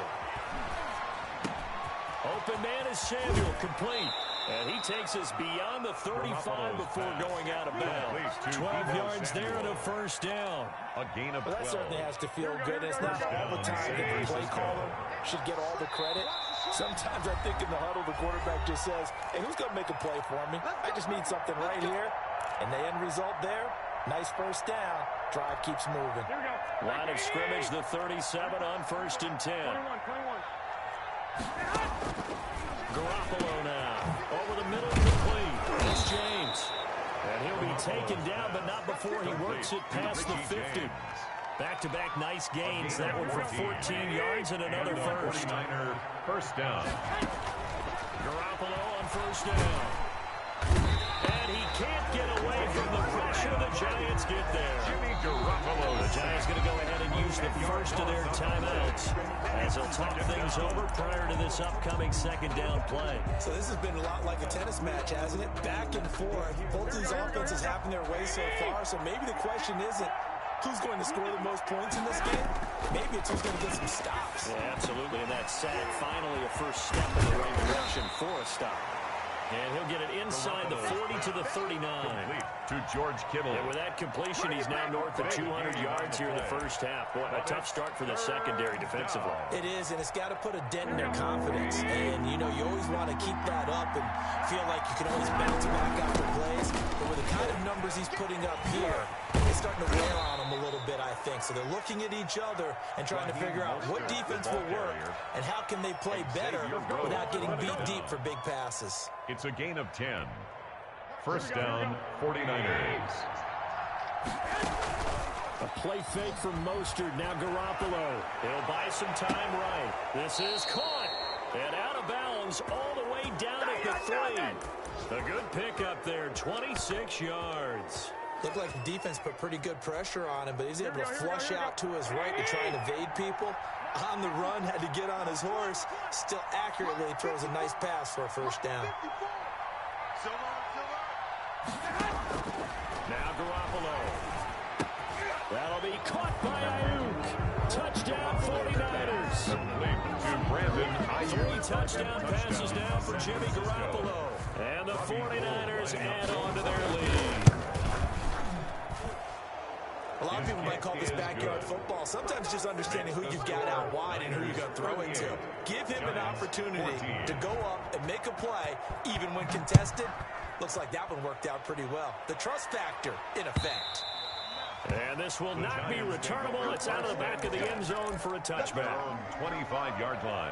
Open man is Samuel, complete. And he takes us beyond the 35 before going out of bounds. 12 yards there and a first down. A gain of 12. Well, that certainly has to feel good. It's not all the time that the play caller should get all the credit. Sometimes I think in the huddle, the quarterback just says, hey, who's going to make a play for me? I just need something right here. And the end result there, nice first down. Drive keeps moving. Line of scrimmage, the 37 on 1st and 10. 21. Garoppolo now. Over the middle, complete. It's James. And he'll be taken down, but not before he works it past the 50. Back-to-back nice gains. That one for 14 yards and another first. 49er first down. Garoppolo on first down. And he can't get away from the pressure. The Giants get there. Jimmy Garoppolo. The Giants going to go ahead and use the first of their timeouts as they'll talk things over prior to this upcoming second down play. So this has been a lot like a tennis match, hasn't it? Back and forth. Both these offenses happen their way so far, so maybe the question isn't who's going to score the most points in this game. Maybe it's who's going to get some stops. Yeah, absolutely. And that sack, finally a first step in the right direction for a stop. And he'll get it inside the 40 to the 39. To George Kittle. And with that completion, he's now north of 200 yards here in the first half. Boy, a tough start for the secondary defensively. It is, and it's got to put a dent in their confidence. And, you know, you always want to keep that up and feel like you can always bounce back after plays. But with the kind of numbers he's putting up here, it's starting to wear on them a little bit, I think. So they're looking at each other and trying to figure out what defense will work and how can they play better without getting beat deep for big passes. It's a gain of 10. First down, 49ers. A play fake from Mostert. Now Garoppolo. He'll buy some time right. This is caught. And out of bounds all the way down at the 3. A good pickup there, 26 yards. Looked like the defense put pretty good pressure on him, but he's able to flush out to his right to try and evade people. On the run, had to get on his horse. Still accurately throws a nice pass for a first down. Now Garoppolo. That'll be caught by Ayuk. Touchdown 49ers. To Brandon Ayuk. 3 touchdown passes now for Jimmy Garoppolo. And the 49ers add on to their lead. A lot of people might call this backyard football. Sometimes just understanding who you've got out wide and who you're going to throw it to. Give him an opportunity to go up and make a play, even when contested. Looks like that one worked out pretty well. The trust factor in effect. And this will not be returnable. It's out of the back of the end zone for a touchback. 25-yard line.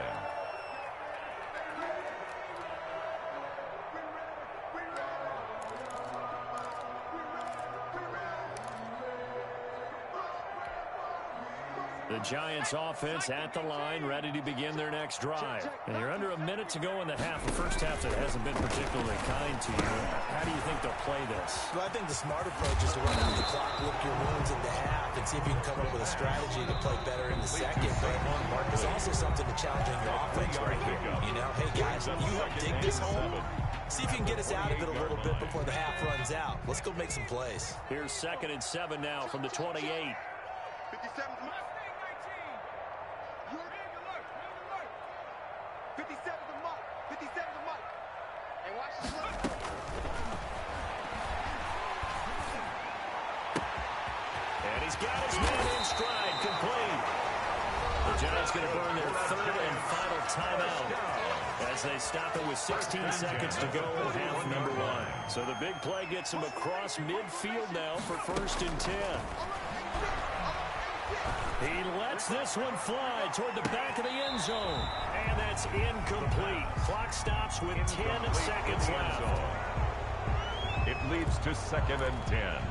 The Giants offense at the line, ready to begin their next drive. And you're under a minute to go in the half. The first half that hasn't been particularly kind to you. How do you think they'll play this? Well, I think the smart approach is to run out the clock, lick your wounds into half, and see if you can come up with a strategy to play better in the second. But there's also something to challenging your offense right here. You know, hey, guys, you help dig this hole. See if you can get us out of it a little bit before the half runs out. Let's go make some plays. Here's 2nd and 7 now from the 28. 57 the mark. 57 the mark. And watch the run. And he's got his man in stride, complete. The Giants going to burn their 3rd and final timeout as they stop it with 16 seconds to go in half number 1. So the big play gets him across midfield now for 1st and 10. He lets this one fly toward the back of the end zone. And that's incomplete. Clock stops with 10 seconds left. It leads to 2nd and 10.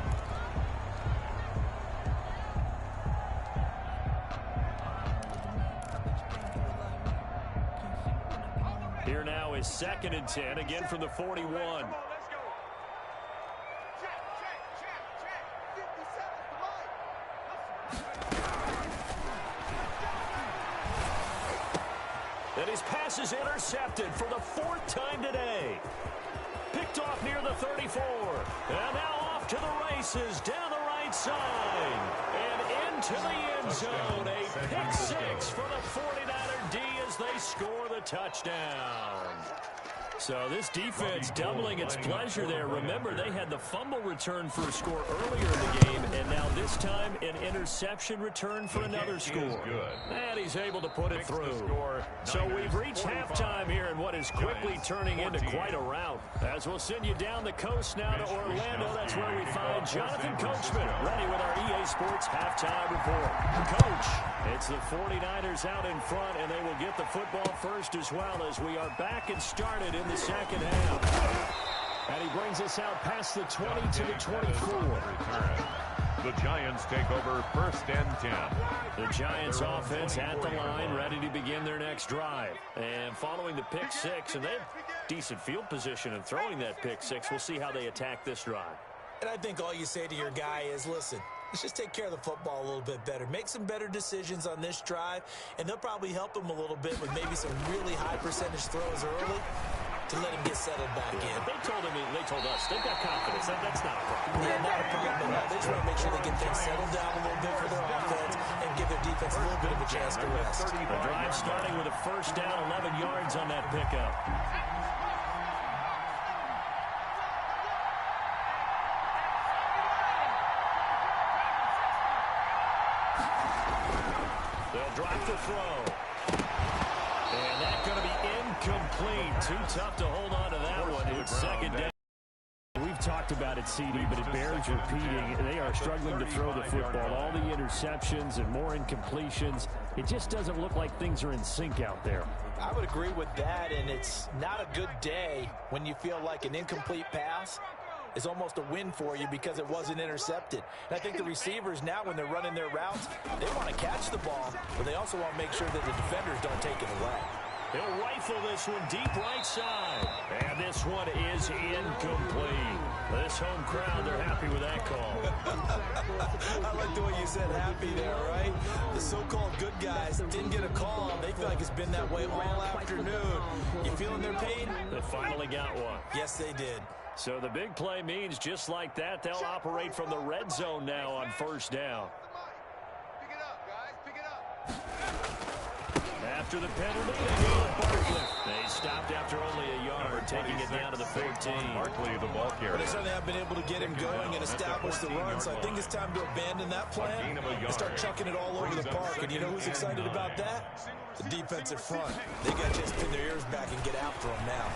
Here now is 2nd and 10, again from the 41. And his pass is intercepted for the 4th time today. Picked off near the 34. And now off to the races down the right side. And into the end zone. A pick 6 for the 49er D as they score the touchdown. So this defense doubling its pleasure there. Remember, they had the fumble return for a score earlier in the game, and now this time an interception return for another score. And he's able to put it through. So we've reached halftime here in what is quickly turning into quite a rout. As we'll send you down the coast now to Orlando, that's where we find Jonathan Coachman, ready with our EA Sports halftime report. Coach, it's the 49ers out in front, and they will get the football first as well as we are back and started in the second half. And he brings us out past the 20 to the 24. The Giants take over 1st and 10. The Giants offense at the line, ready to begin their next drive. And following the pick six, and they have decent field position in throwing that pick six. We'll see how they attack this drive. And I think all you say to your guy is, listen, let's just take care of the football a little bit better. Make some better decisions on this drive, and they'll probably help him a little bit with maybe some really high percentage throws early to let him get settled back in. They told us, they've got confidence. That's not a problem. Yeah, not a problem. They just want to make sure they get things settled down a little bit for their offense and give their defense a little bit of a chance to rest. The drive starting with a first down, 11 yards on that pickup. They'll drop the throw. And that's going to be incomplete. Too tough to hold on to that one. It's second down. We've talked about it, CD, but it bears repeating. They are struggling to throw the football. All the interceptions and more incompletions. It just doesn't look like things are in sync out there. I would agree with that, and it's not a good day when you feel like an incomplete pass is almost a win for you because it wasn't intercepted. And I think the receivers now, when they're running their routes, they want to catch the ball, but they also want to make sure that the defenders don't take it away. He'll rifle this one deep right side. And this one is incomplete. This home crowd, they're happy with that call. I like the way you said happy there, right? The so-called good guys didn't get a call. They feel like it's been that way all afternoon. You feeling their pain? They finally got one. Yes, they did. So the big play means just like that, they'll operate from the red zone now on first down. Pick it up, guys. Pick it up. After the penalty, they go to Barkley. They stopped after only a yard, taking it down to the 14. Barkley, the ball carrier. But they certainly have been able to get him going and establish the run, so I think it's time to abandon that plan and start chucking it all over the park. And you know who's excited about that? The defensive front. They got to just pin their ears back and get after him now.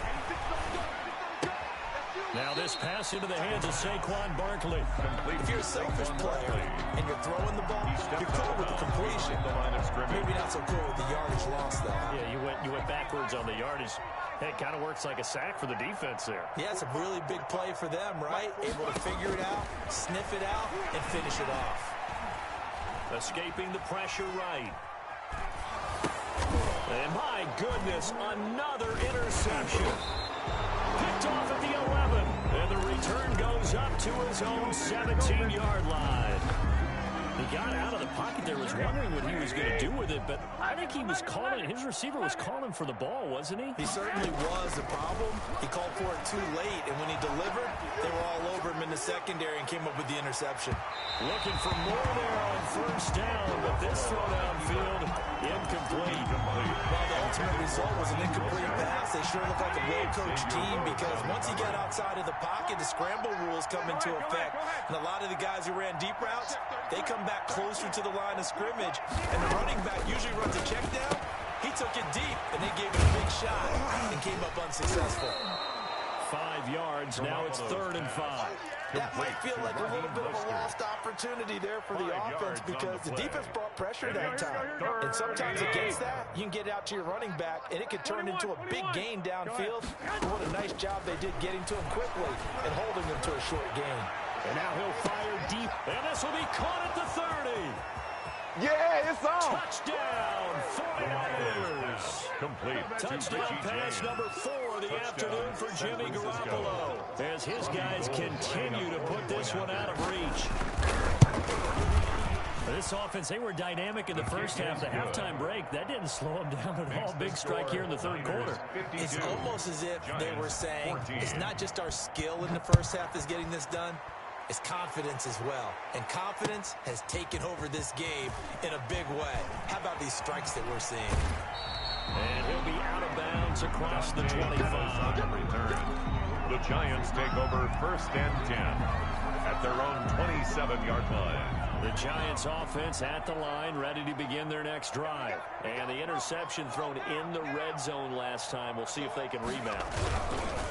Now this pass into the hands of Saquon Barkley. If you're a selfish player and you're throwing the ball, you're cool with the completion. Maybe not so cool with the yardage loss, though. Yeah, you went backwards on the yardage. Hey, it kind of works like a sack for the defense there. Yeah, it's a really big play for them, right? Able to figure it out, sniff it out, and finish it off. Escaping the pressure right. And my goodness, another interception. Picked off at the 11, and the return goes up to his own 17-yard line. He got out of the pocket there, was wondering what he was going to do with it, but I think he was calling, his receiver was calling for the ball, wasn't he? He certainly was. The problem, he called for it too late, and when he delivered, they were all over him in the secondary and came up with the interception. Looking for more there on first down, but this throw downfield, incomplete. Well, the ultimate result was an incomplete pass. They sure look like a well-coached team because once he got outside of the pocket, the scramble rules come into effect. And a lot of the guys who ran deep routes, they come back closer to the line of scrimmage. And the running back usually runs a check down. He took it deep, and they gave it a big shot and came up unsuccessful. 5 yards. Now it's 3rd and 5. That might feel like a little bit of a lost opportunity there for the offense because the defense brought pressure that time. And sometimes against that, you can get out to your running back, and it could turn into a big gain downfield. What a nice job they did getting to him quickly and holding him to a short gain. And now he'll fire deep, and this will be caught at the 30. Yeah, it's on. Touchdown, 49ers. Complete. Touchdown pass number 4 of the afternoon for Jimmy Garoppolo as his guys continue to put this one out of reach. This offense, they were dynamic in the first half. The halftime break, that didn't slow them down at all. Big strike here in the third quarter. It's almost as if they were saying, it's not just our skill in the first half that's getting this done. It's confidence as well. And confidence has taken over this game in a big way. How about these strikes that we're seeing? And he'll be out of bounds yards across the 25. The Giants take over 1st and 10 at their own 27-yard line. The Giants offense at the line, ready to begin their next drive. And the interception thrown in the red zone last time. We'll see if they can rebound.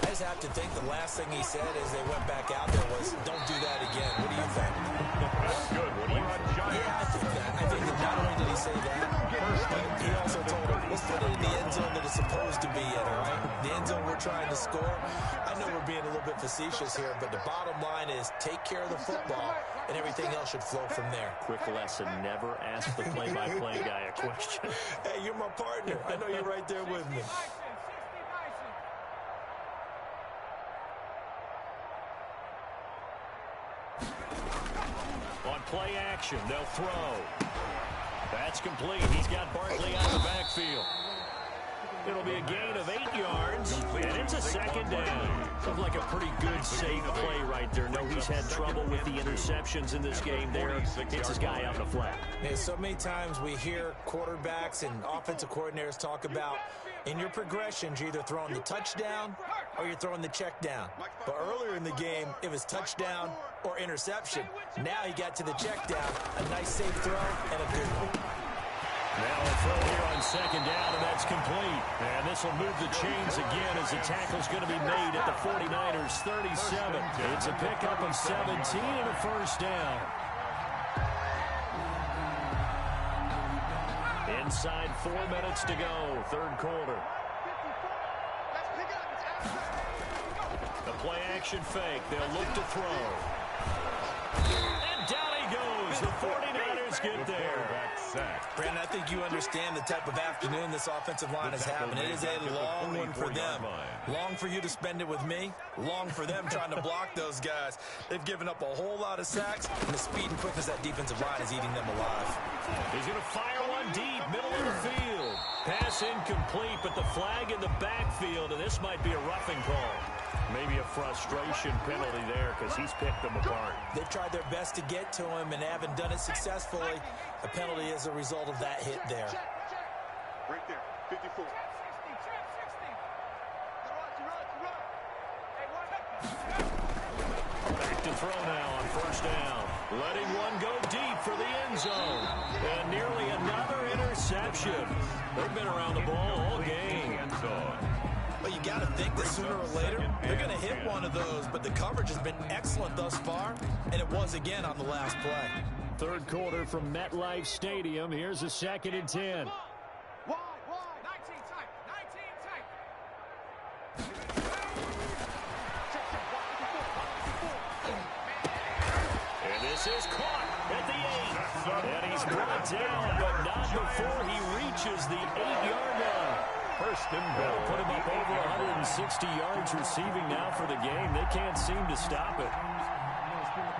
I just have to think the last thing he said as they went back out there was, don't do that again. What do you think? That's good. What do you think? Yeah, I think that. I think that not only did he say that, but he also told him, let's put it in the end zone that it's supposed to be in, all right? The end zone we're trying to score. I know we're being a little bit facetious here, but the bottom line is take care of the football, and everything else should flow from there. Quick lesson, never ask the play-by-play guy a question. Hey, you're my partner. I know you're right there with me. On play action, they'll throw. That's complete. He's got Barkley out of the backfield. It'll be a gain of 8 yards, and it's a 2nd down. Sounds like a pretty good, safe play right there. No, he's had trouble with the interceptions in this game there. It's his guy out in the flat. Yeah, so many times we hear quarterbacks and offensive coordinators talk about in your progressions, you're either throwing the touchdown or you're throwing the check down. But earlier in the game, it was touchdown or interception. Now he got to the check down, a nice safe throw, and a good one. Now a throw here on 2nd down, and that's complete. And this will move the chains again as the tackle's going to be made at the 49ers 37. It's a pickup of 17 and a 1st down. Inside 4 minutes to go, 3rd quarter. The play action fake. They'll look to throw. And down he goes. The 49ers get there. Brandon, I think you understand the type of afternoon this offensive line is having. It is a long one for them. Long for you to spend it with me. Long for them trying to block those guys. They've given up a whole lot of sacks, and the speed and quickness of that defensive line is eating them alive. He's going to fire one deep, middle of the field. Pass incomplete, but the flag in the backfield, and this might be a roughing call. Maybe a frustration penalty there because he's picked them apart. They've tried their best to get to him and haven't done it successfully. A penalty as a result of that hit there. Right there, 54. Back to throw now on 1st down. Letting one go deep for the end zone. And nearly another interception. They've been around the ball all game. But you got to think that sooner or later, they're going to hit one of those. But the coverage has been excellent thus far, and it was again on the last play. 3rd quarter from MetLife Stadium. Here's a 2nd and 10. And this is caught at the 8. And he's brought down, but not before he reaches the 8-yard line. 1st and goal. Put him up over 160 yards receiving now for the game. They can't seem to stop it. He's coming.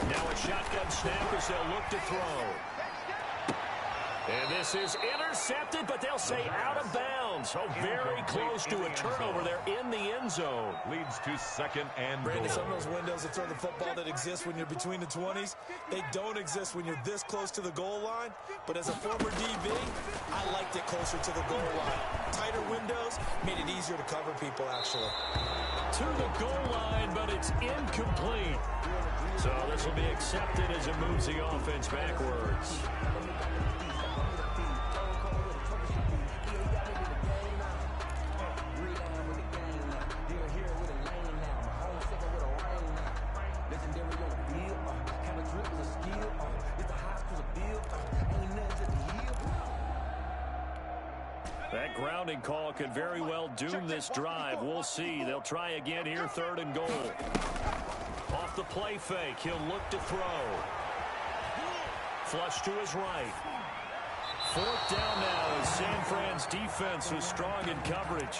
Now a shotgun snap as they'll look to throw. And this is intercepted, but they'll say out of bounds. Oh, very close to a turnover there in the end zone. Leads to 2nd and Brandon, goal. some of those windows that throw the football that exist when you're between the 20s, they don't exist when you're this close to the goal line. But as a former DB, I liked it closer to the goal line. Tighter windows made it easier to cover people, actually. To the goal line, but it's incomplete. So this will be accepted as it moves the offense backwards. That grounding call could very well doom this drive. We'll see. They'll try again here, 3rd and goal. Off the play fake, he'll look to throw. Flush to his right. 4th down now as San Fran's defense was strong in coverage.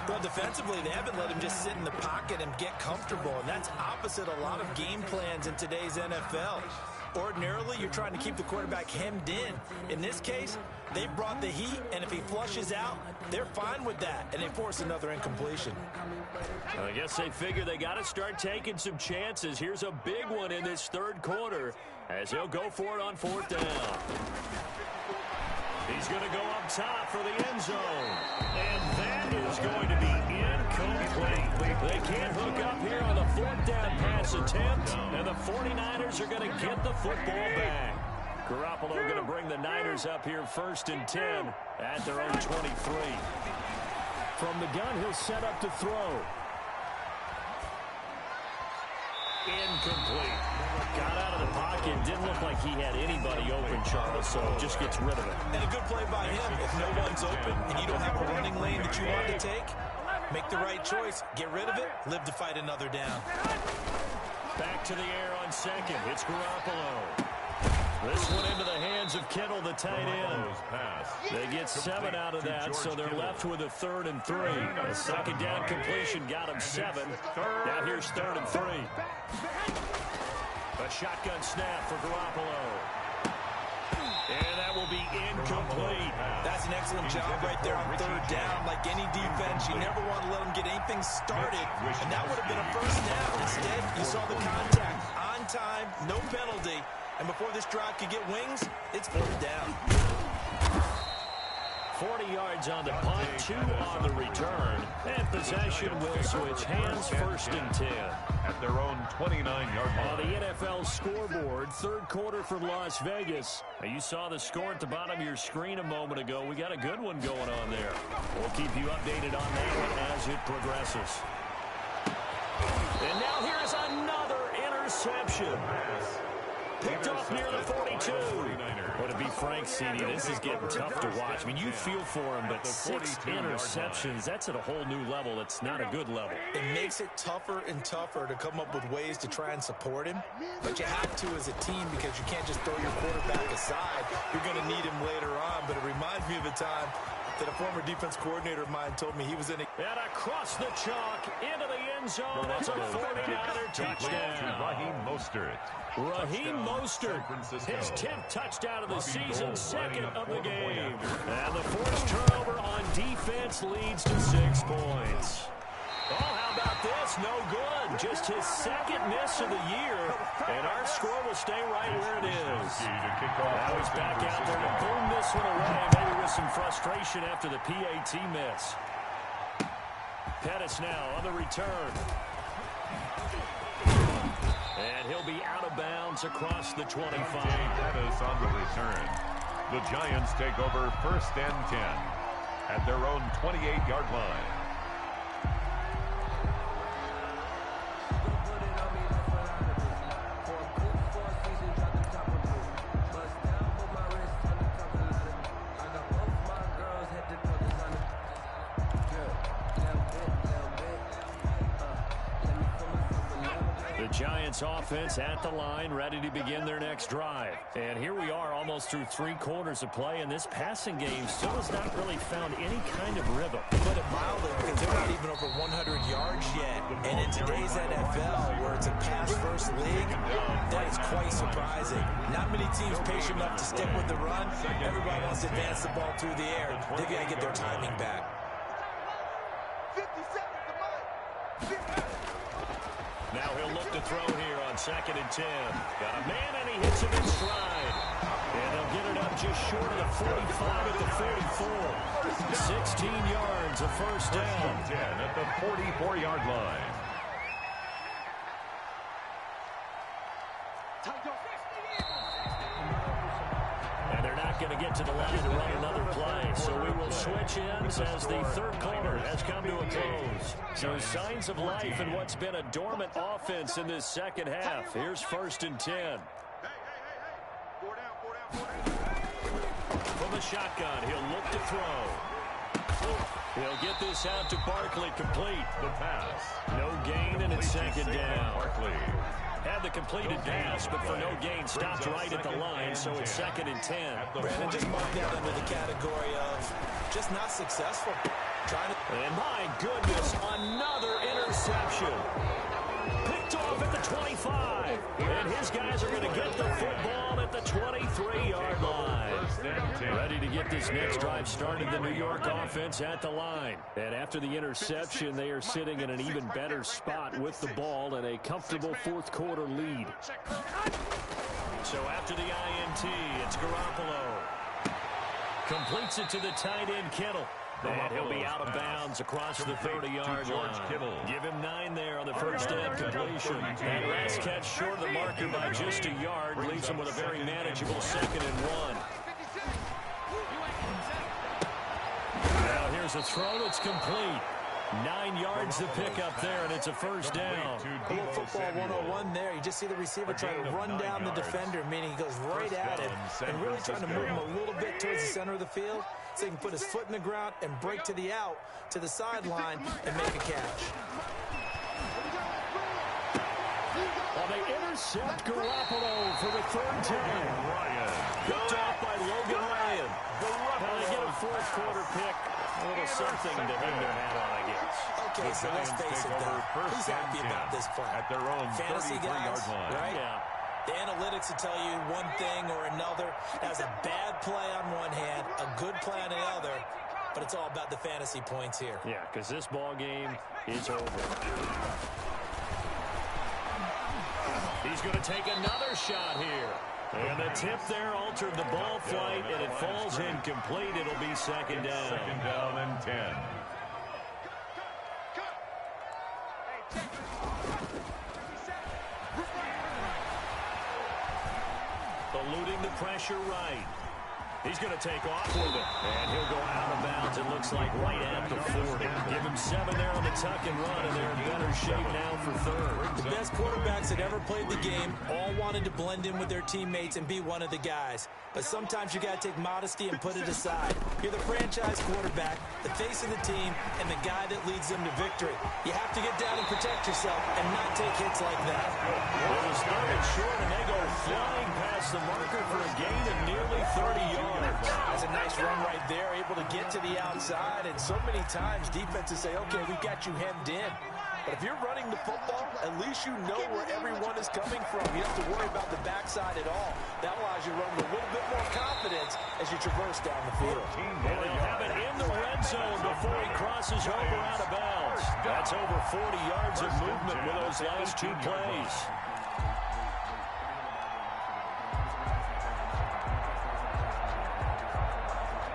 Well, defensively, they haven't let him just sit in the pocket and get comfortable, and that's opposite a lot of game plans in today's NFL. Ordinarily, you're trying to keep the quarterback hemmed in. In this case, they brought the heat, and if he flushes out, they're fine with that, and they force another incompletion. I guess they figure they got to start taking some chances. Here's a big one in this third quarter as he'll go for it on fourth down. He's going to go up top for the end zone. And that is going to be incomplete. They can't hook up here on the fourth down pass attempt, and the 49ers are going to get the football back. Garoppolo going to bring the Niners up here first and 10 at their own 23. From the gun, he'll set up to throw. Incomplete. Got out of the pocket. Didn't look like he had anybody open, Charles, so just gets rid of it. And a good play by him. If no one's open and you don't have a running lane that you want to take, make the right choice. Get rid of it. Live to fight another down. Back to the air on second. It's Garoppolo. This one into the hands of Kittle, the tight end. They get 7 out of that, so they're left with a 3rd and 3. A second down completion got him 7. Now here's 3rd and 3. A shotgun snap for Garoppolo. And that will be incomplete. That's an excellent job right there on 3rd down. Like any defense, you never want to let them get anything started, and that would have been a first down. Instead, you saw the contact on time, no penalty. And before this drive could get wings, it's 4th down. 40 yards on the punt, 2 on the return. And possession will switch hands, 1st and 10. At their own 29-yard line. On the NFL scoreboard, third quarter for Las Vegas. Now, you saw the score at the bottom of your screen a moment ago. We got a good one going on there. We'll keep you updated on that one as it progresses. And now here's another interception. Picked off near the 42. But to be frank, CD, this is getting tough to watch. I mean, you feel for him, but 6 interceptions, that's at a whole new level. It's not a good level. It makes it tougher and tougher to come up with ways to try and support him. But you have to as a team because you can't just throw your quarterback aside. You're going to need him later on. But it reminds me of the time that a former defense coordinator of mine told me he was in a... And across the chalk, into the end zone. It's a 49er touchdown. Raheem Mostert, his 10th touchdown of the season, 2nd of the game. And the forced turnover on defense leads to 6 points. Oh, how about this? No good. Just his 2nd miss of the year. And our score will stay right where it is. Now he's back out there to boom this one away, maybe with some frustration after the PAT miss. Pettis now on the return. And he'll be out of bounds across the 25. Pettis on the return. The Giants take over 1st and 10 at their own 28-yard line. Giants offense at the line, ready to begin their next drive. And here we are almost through 3 quarters of play, and this passing game still has not really found any kind of rhythm. Put it mildly, because they're not even over 100 yards yet. And in today's NFL, where it's a pass-first league, that is quite surprising. Not many teams patient enough to stick with the run. Everybody wants to advance the ball through the air. They've got to get their timing back. 50 seconds to mine. Now he'll look to throw here on 2nd and 10. Got a man, and he hits him in stride. And they'll get it up just short of the 45 at the 44. 16 yards, a first down. 10 at the 44-yard line. And they're not going to get to the line to run another play, so we will switch ends as the third quarter has come to a close. So signs of life in what's been a dormant offense in this second half. Here's 1st and 10. From the shotgun, he'll look to throw. He'll get this out to Barkley, complete. The pass. No gain, and it's 2nd down. Barkley. Had the completed pass, but for no gain, stopped right at the line, so it's 2nd and 10. Brandon just marked that under the category of just not successful. And my goodness, another interception. Picked off at the 25. And his guys are going to get the football Ready to get this next drive started, the New York offense at the line. And after the interception, they are sitting in an even better spot with the ball and a comfortable fourth quarter lead. So after the INT, it's Garoppolo. Completes it to the tight end, Kittle. And he'll be out of bounds across the 30-yard line. Give him 9 there on the first down completion. And last catch short of the marker by just a yard leaves him with a very manageable 2nd and 1. Now here's a throw that's complete. 9 yards to pick up there, and it's a first down. A little football 101 there. You just see the receiver trying to run down the defender, meaning he goes right at him and really trying to move him a little bit towards the center of the field so he can put his foot in the ground and break to the out, to the sideline, and make a catch. Well, they intercept Garoppolo for the 3rd time. Picked off by Logan Ryan. Now they get a fourth quarter pick. A little something to hang their hat on, I guess. Okay, so let's face it, though. Who's happy about this play? At their own fantasy guys, right? Yeah. The analytics will tell you one thing or another. That's a bad play on one hand, a good play on the other, but it's all about the fantasy points here. Yeah, because this ball game is over. He's going to take another shot here. And the tip there altered the ball flight, and it falls incomplete. It'll be 2nd down. 2nd down and 10. Eluding the pressure right. He's going to take off with it, and he'll go out of bounds, it looks like, right at the 40. Give him 7 there on the tuck and run, and they're in better shape now for 3rd. The best quarterbacks that ever played the game all wanted to blend in with their teammates and be one of the guys. But sometimes you got to take modesty and put it aside. You're the franchise quarterback, the face of the team, and the guy that leads them to victory. You have to get down and protect yourself and not take hits like that. It was 3rd and short, and they go flying past the marker for a gain of nearly 30 yards. That's a nice run right there, able to get to the outside, and so many times defenses say, okay, we got you hemmed in. But if you're running the football, at least you know where everyone is coming from. You don't have to worry about the backside at all. That allows you to run with a little bit more confidence as you traverse down the field. And they'll have it in the red zone before he crosses over out of bounds. That's over 40 yards of movement with those last 2 plays.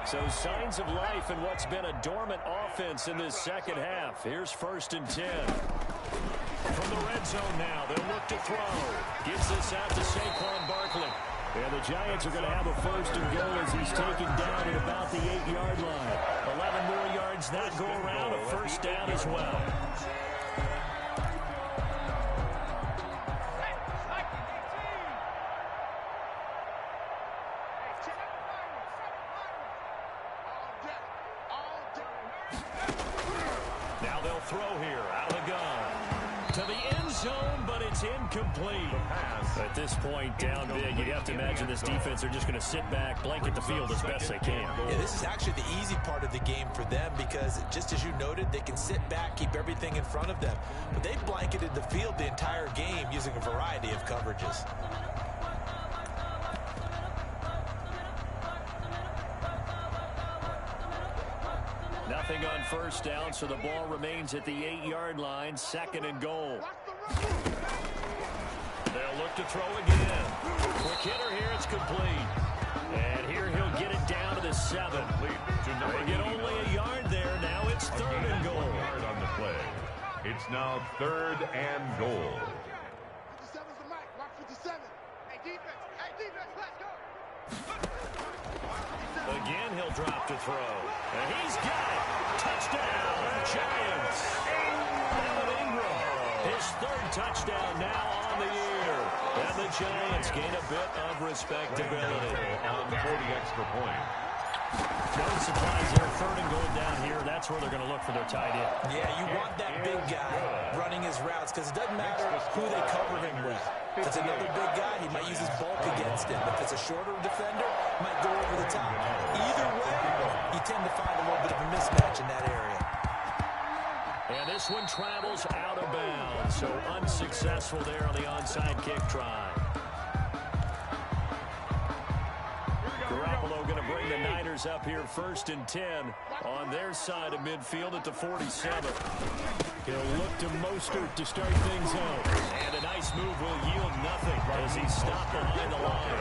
So signs of life in what's been a dormant offense in this second half. Here's 1st and 10. From the red zone now, they'll look to throw. Gets this out to Saquon Barkley. And the Giants are going to have a 1st and goal as he's taken down at about the 8-yard line. 11 more yards that go around, a 1st down as well. Now they'll throw here out of the gun to the end zone, but it's incomplete. At this point, down big, you'd have to imagine this defense are just going to sit back, blanket the field as best they can. Yeah, this is actually the easy part of the game for them because, just as you noted, they can sit back, keep everything in front of them. But they blanketed the field the entire game using a variety of coverages. Nothing on 1st down, so the ball remains at the 8-yard line, 2nd and goal. They'll look to throw again. Quick hitter here, it's complete. And here he'll get it down to the 7. They get only a yard there. Now it's 3rd and goal. Yard on the play. It's now 3rd and goal. 57's the mic. Mark 57. Hey, defense. Hey, defense, let's go. Again, he'll drop to throw. And he's got it. Touchdown, Giants. Evan Ingram, his 3rd touchdown now on the year. And the Giants gain a bit of respectability. On 40 extra point. No surprise there. 3rd and goal down here. That's where they're going to look for their tight end. Yeah, you want that big guy running his routes because it doesn't matter who they cover him with. If it's another big guy, he might use his bulk against him. If it's a shorter defender, might go over the top. Either way, you tend to find a little bit of a mismatch in that area. And this one travels out of bounds, so unsuccessful there on the onside kick try. Garoppolo going to bring the Raiders up here 1st and 10 on their side of midfield at the 47. He'll look to Mostert to start things out. And a nice move will yield nothing as he stopped behind the line.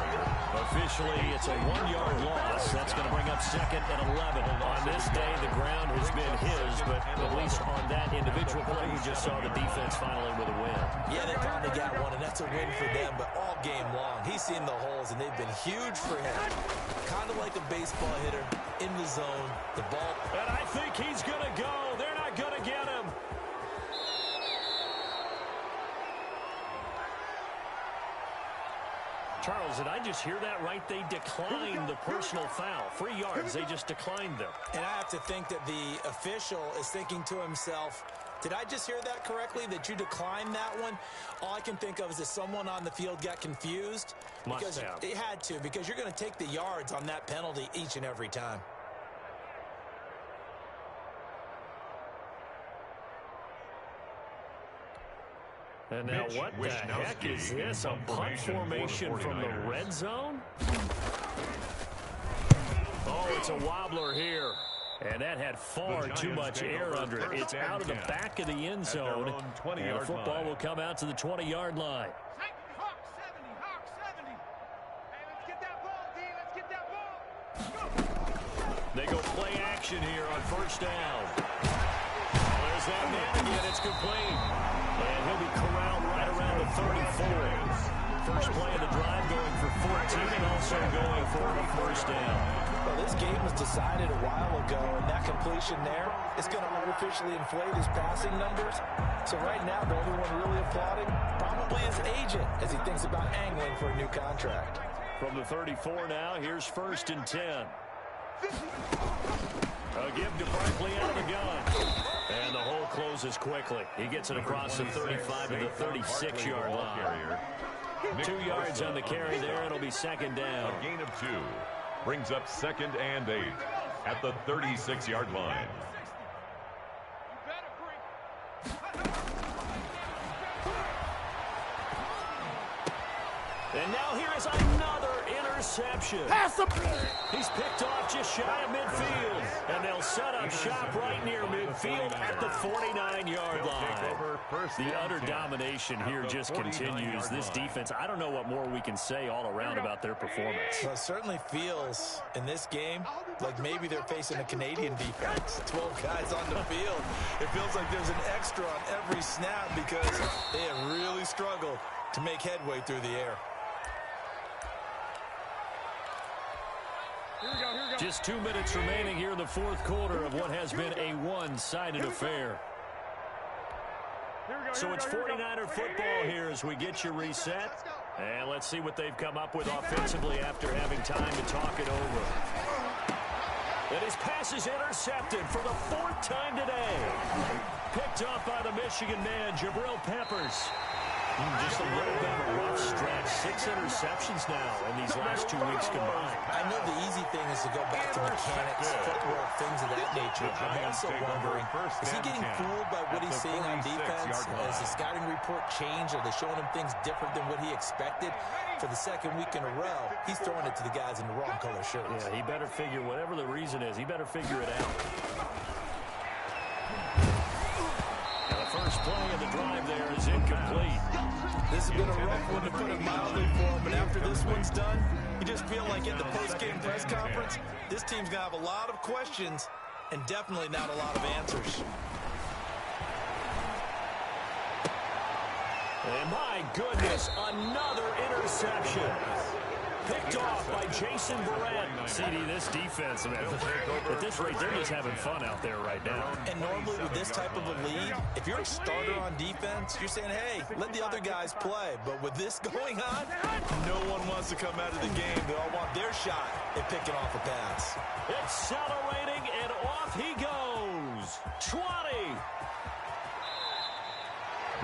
Officially, it's a 1-yard loss. That's going to bring up 2nd and 11. On this day, the ground has been his, but at least on that individual play, we just saw the defense finally with a win. Yeah, they finally got one, and that's a win for them, but all game long, he's seen the holes, and they've been huge for him. Kind of like a baseball hitter in the zone. The ball. And I think he's going to go. They're not going to get him. Charles, did I just hear that right? They declined the personal foul. 3 yards, they just declined them. And I have to think that the official is thinking to himself, did I just hear that correctly, that you declined that one? All I can think of is that someone on the field got confused. Must have. It had to, because you're going to take the yards on that penalty each and every time. And now what the heck is this? A punt formation from the red zone? Oh, it's a wobbler here. And that had far too much air under it. It's out of the back of the end zone. And the football will come out to the 20-yard line. Hawk 70, Hawk 70. Hey, let's get that ball, D. Let's get that ball. They go play action here on 1st down. Oh, there's that man again. It's complete. And he'll be corralled right around the 34. First play of the drive going for 14 and also going for a 1st down. Well, this game was decided a while ago, and that completion there is going to artificially inflate his passing numbers. So right now, the only one really applauding probably his agent as he thinks about angling for a new contract. From the 34 now, here's 1st and 10. A give to Barkley out of the gun. And the hole closes quickly. He gets it across the 35 to the 36-yard line. 2 yards on the carry there. It'll be 2nd down. A gain of 2 brings up 2nd and 8 at the 36-yard line. And now here is another interception. Pass him. He's picked off just shy of midfield. And they'll set up shop right near midfield at the 49-yard line. The utter domination here just continues. This defense, I don't know what more we can say all around about their performance. Well, it certainly feels in this game like maybe they're facing a Canadian defense. 12 guys on the field. It feels like there's an extra on every snap because they have really struggled to make headway through the air. Just 2 minutes remaining here in the 4th quarter of what has been a one-sided affair. So it's 49er football here as we get you reset. And let's see what they've come up with offensively after having time to talk it over. And his pass is intercepted for the 4th time today. Picked off by the Michigan man, Jabril Peppers. Just a little bit of a rough stretch. 6 interceptions now in these last 2 weeks combined. I know the easy thing is to go back to mechanics, footwork, things of that nature. I'm also wondering, is he getting fooled by what he's seeing on defense? Has the scouting report changed? Are they showing him things different than what he expected? For the 2nd week in a row, he's throwing it to the guys in the wrong color shirts. Yeah, he better figure, whatever the reason is, he better figure it out. First play of the drive there is incomplete. This has been a rough one, to put it mildly, for him, but after this one's done, you just feel like at the post-game press conference, this team's going to have a lot of questions and definitely not a lot of answers. And my goodness, another interception. Picked off by Jason Verrett. CD, this defense, man, at this rate, they're just having fun out there right now. And normally with this type of a lead, if you're a starter on defense, you're saying, hey, let the other guys play. But with this going on, no one wants to come out of the game. They all want their shot at picking off a pass. Accelerating, and off he goes. 20. A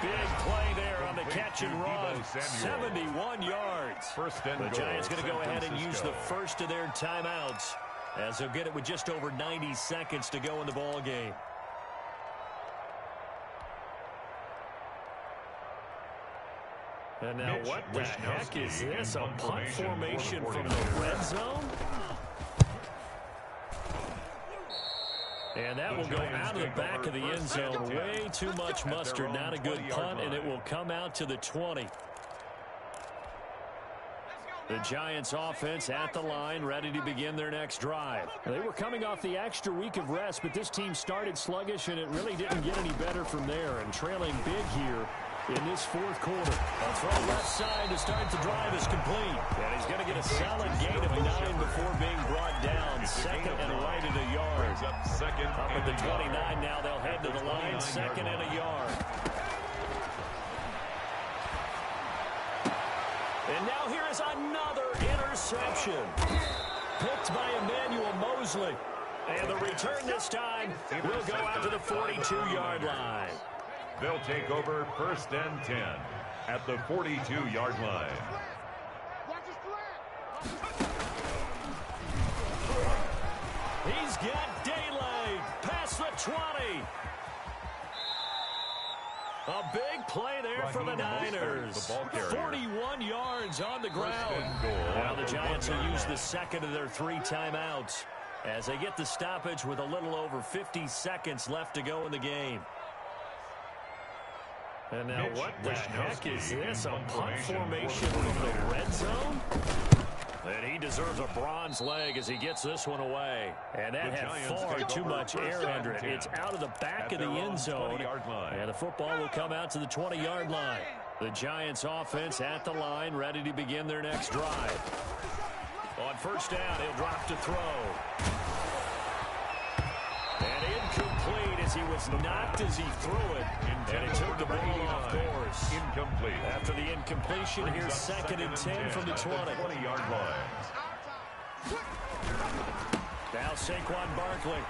big play there on the catch and run. 71 yards. The Giants going to go ahead and use the first of their timeouts as they'll get it with just over 90 seconds to go in the ball game. And now what the heck is this? A punt formation from the red zone? And that will go out of the back of the end zone. Way too much mustard. Not a good punt, and it will come out to the 20. The Giants offense at the line, ready to begin their next drive. They were coming off the extra week of rest, but this team started sluggish, and it really didn't get any better from there. And trailing big here in this fourth quarter. A throw left side to start the drive is complete. And he's going to get a solid gain of 9 before being brought down. Second and right at a yard. Up at the 29 now, they'll head to the line. Second and a yard. And now here is another interception. Picked by Emmanuel Mosley. And the return this time will go out to the 42-yard line. They'll take over 1st and 10 at the 42-yard line. He's got daylight past the 20. A big play there for the Niners. 41 yards on the ground. Now the Giants will use the second of their 3 timeouts as they get the stoppage with a little over 50 seconds left to go in the game. And now what the heck is this? A punt formation from the red zone? And he deserves a bronze leg as he gets this one away. And that had far too much air under it. It's out of the back of the end zone. And the football will come out to the 20-yard line. The Giants offense at the line, ready to begin their next drive. On first down, he'll drop to throw. And incomplete as he was knocked as he threw it. And it took the ball off course. Incomplete. After the incompletion, here's 2nd and 10 from the 20-yard line. Now Saquon Barkley.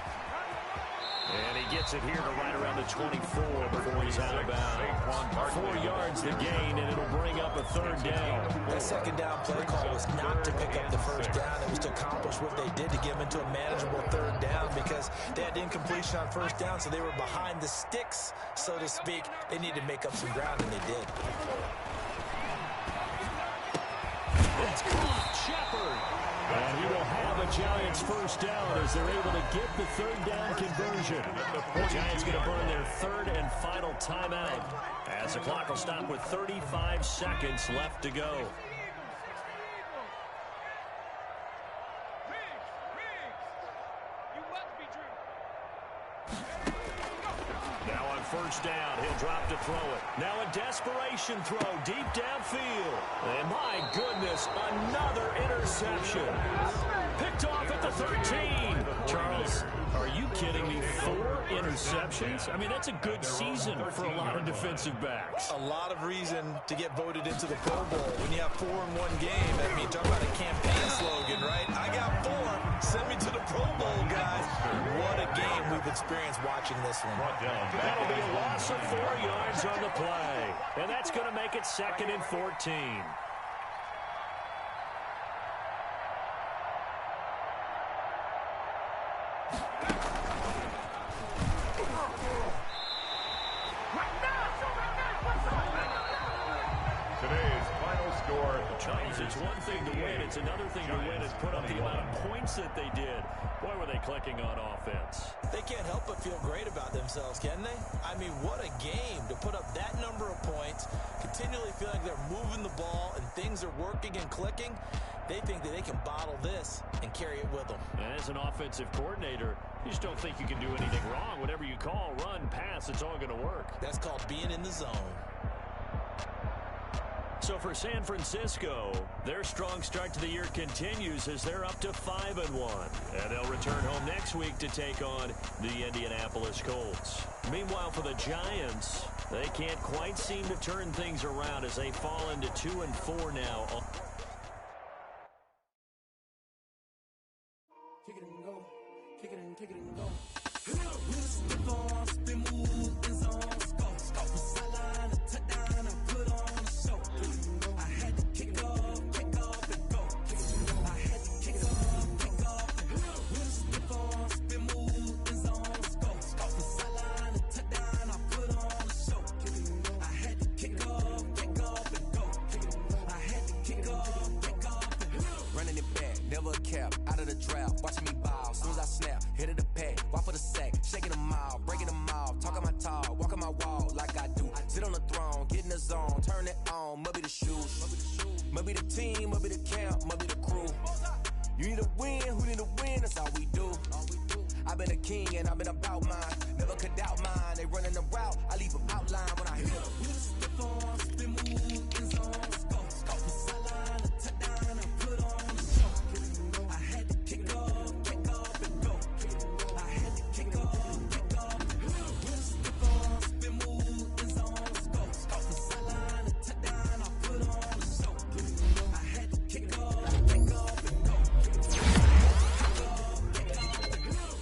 And he gets it here to right around the 24 before he's out of bounds. 4 yards the gain, and it'll bring up a 3rd down. That 2nd down play call was not to pick up the 1st down. It was to accomplish what they did to get them into a manageable 3rd down because they had incompletion on 1st down, so they were behind the sticks, so to speak. They needed to make up some ground, and they did. It's caught. Shepard. And he will have a Giants 1st down as they're able to get the 3rd down conversion. The Giants going to burn their 3rd and final timeout as the clock will stop with 35 seconds left to go. Now on 1st down, he'll drop to throw it. Now a desperation throw deep downfield. And my goodness, another interception. Picked off at the 13. Charles, are you kidding me? 4 interceptions? I mean, that's a good season for a lot of defensive backs. A lot of reason to get voted into the Pro Bowl. When you have 4 in one game, I mean, talk about a campaign slogan, right? I got 4. Send me to the Pro Bowl, guys. What a game we've experienced watching this one. That'll be a loss of 4 yards on the play. And that's going to make it 2nd and 14. Today's final score. Charles, it's one thing to win. It's another thing to win and put up the amount of points that they did. Boy, were they clicking on offense. They can't help but feel great about themselves, can they? I mean, what a game to put up that number of points, continually feel like they're moving the ball and things are working and clicking. They think that they can bottle this and carry it with them. And as an offensive coordinator, you just don't think you can do anything wrong. Whatever you call, run, pass, it's all going to work. That's called being in the zone. So for San Francisco, their strong start to the year continues as they're up to 5-1. And they'll return home next week to take on the Indianapolis Colts. Meanwhile, for the Giants, they can't quite seem to turn things around as they fall into 2-4 now. Kick it and go. Kick it and kick it and go. We'll stick on, spin, move, and zone. Go from sideline to touchdown. I put on a show. I had to kick off, and go. I had to kick off, and go. We'll stick on, spin, move, and zone. Go from sideline to touchdown. I put on a show. I had to kick off, and go. I had to kick off, and go. Running it back, never a cap, out of the draft, watching me ball, soon as I snap, hit of the pack, why for the sack, sit on the throne, get in the zone, turn it on, must be the shoes. Must be the team, must be the camp, must be the crew. You need to win, who need to win, that's all we do. I've been a king and I've been about mine. Never could doubt mine. They running the route, I leave them outline when I hit them. Step on, spin move, in zone, let's go. From sideline to touchdown, I put on the show. I had to kick off and go. I had to kick off and go. Step on, spin move, in zone, let's go. From sideline to touchdown, I put on the show. I had to kick off and go.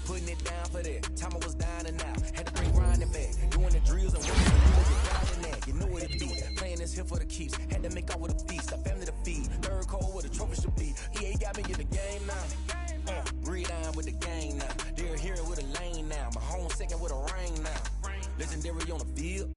Putting it down for that. Time I was down and out. Had to bring grinding back. Doing the drills and working the rules and grinding that. You know what it be. Playing this here for the keeps. Had to make off with a feast. A family to feed. Third cold where the trophy should be. EA got me in the game now. Breed on with the game now. They're here with a lane now. My home second with a ring now. Legendary on the field.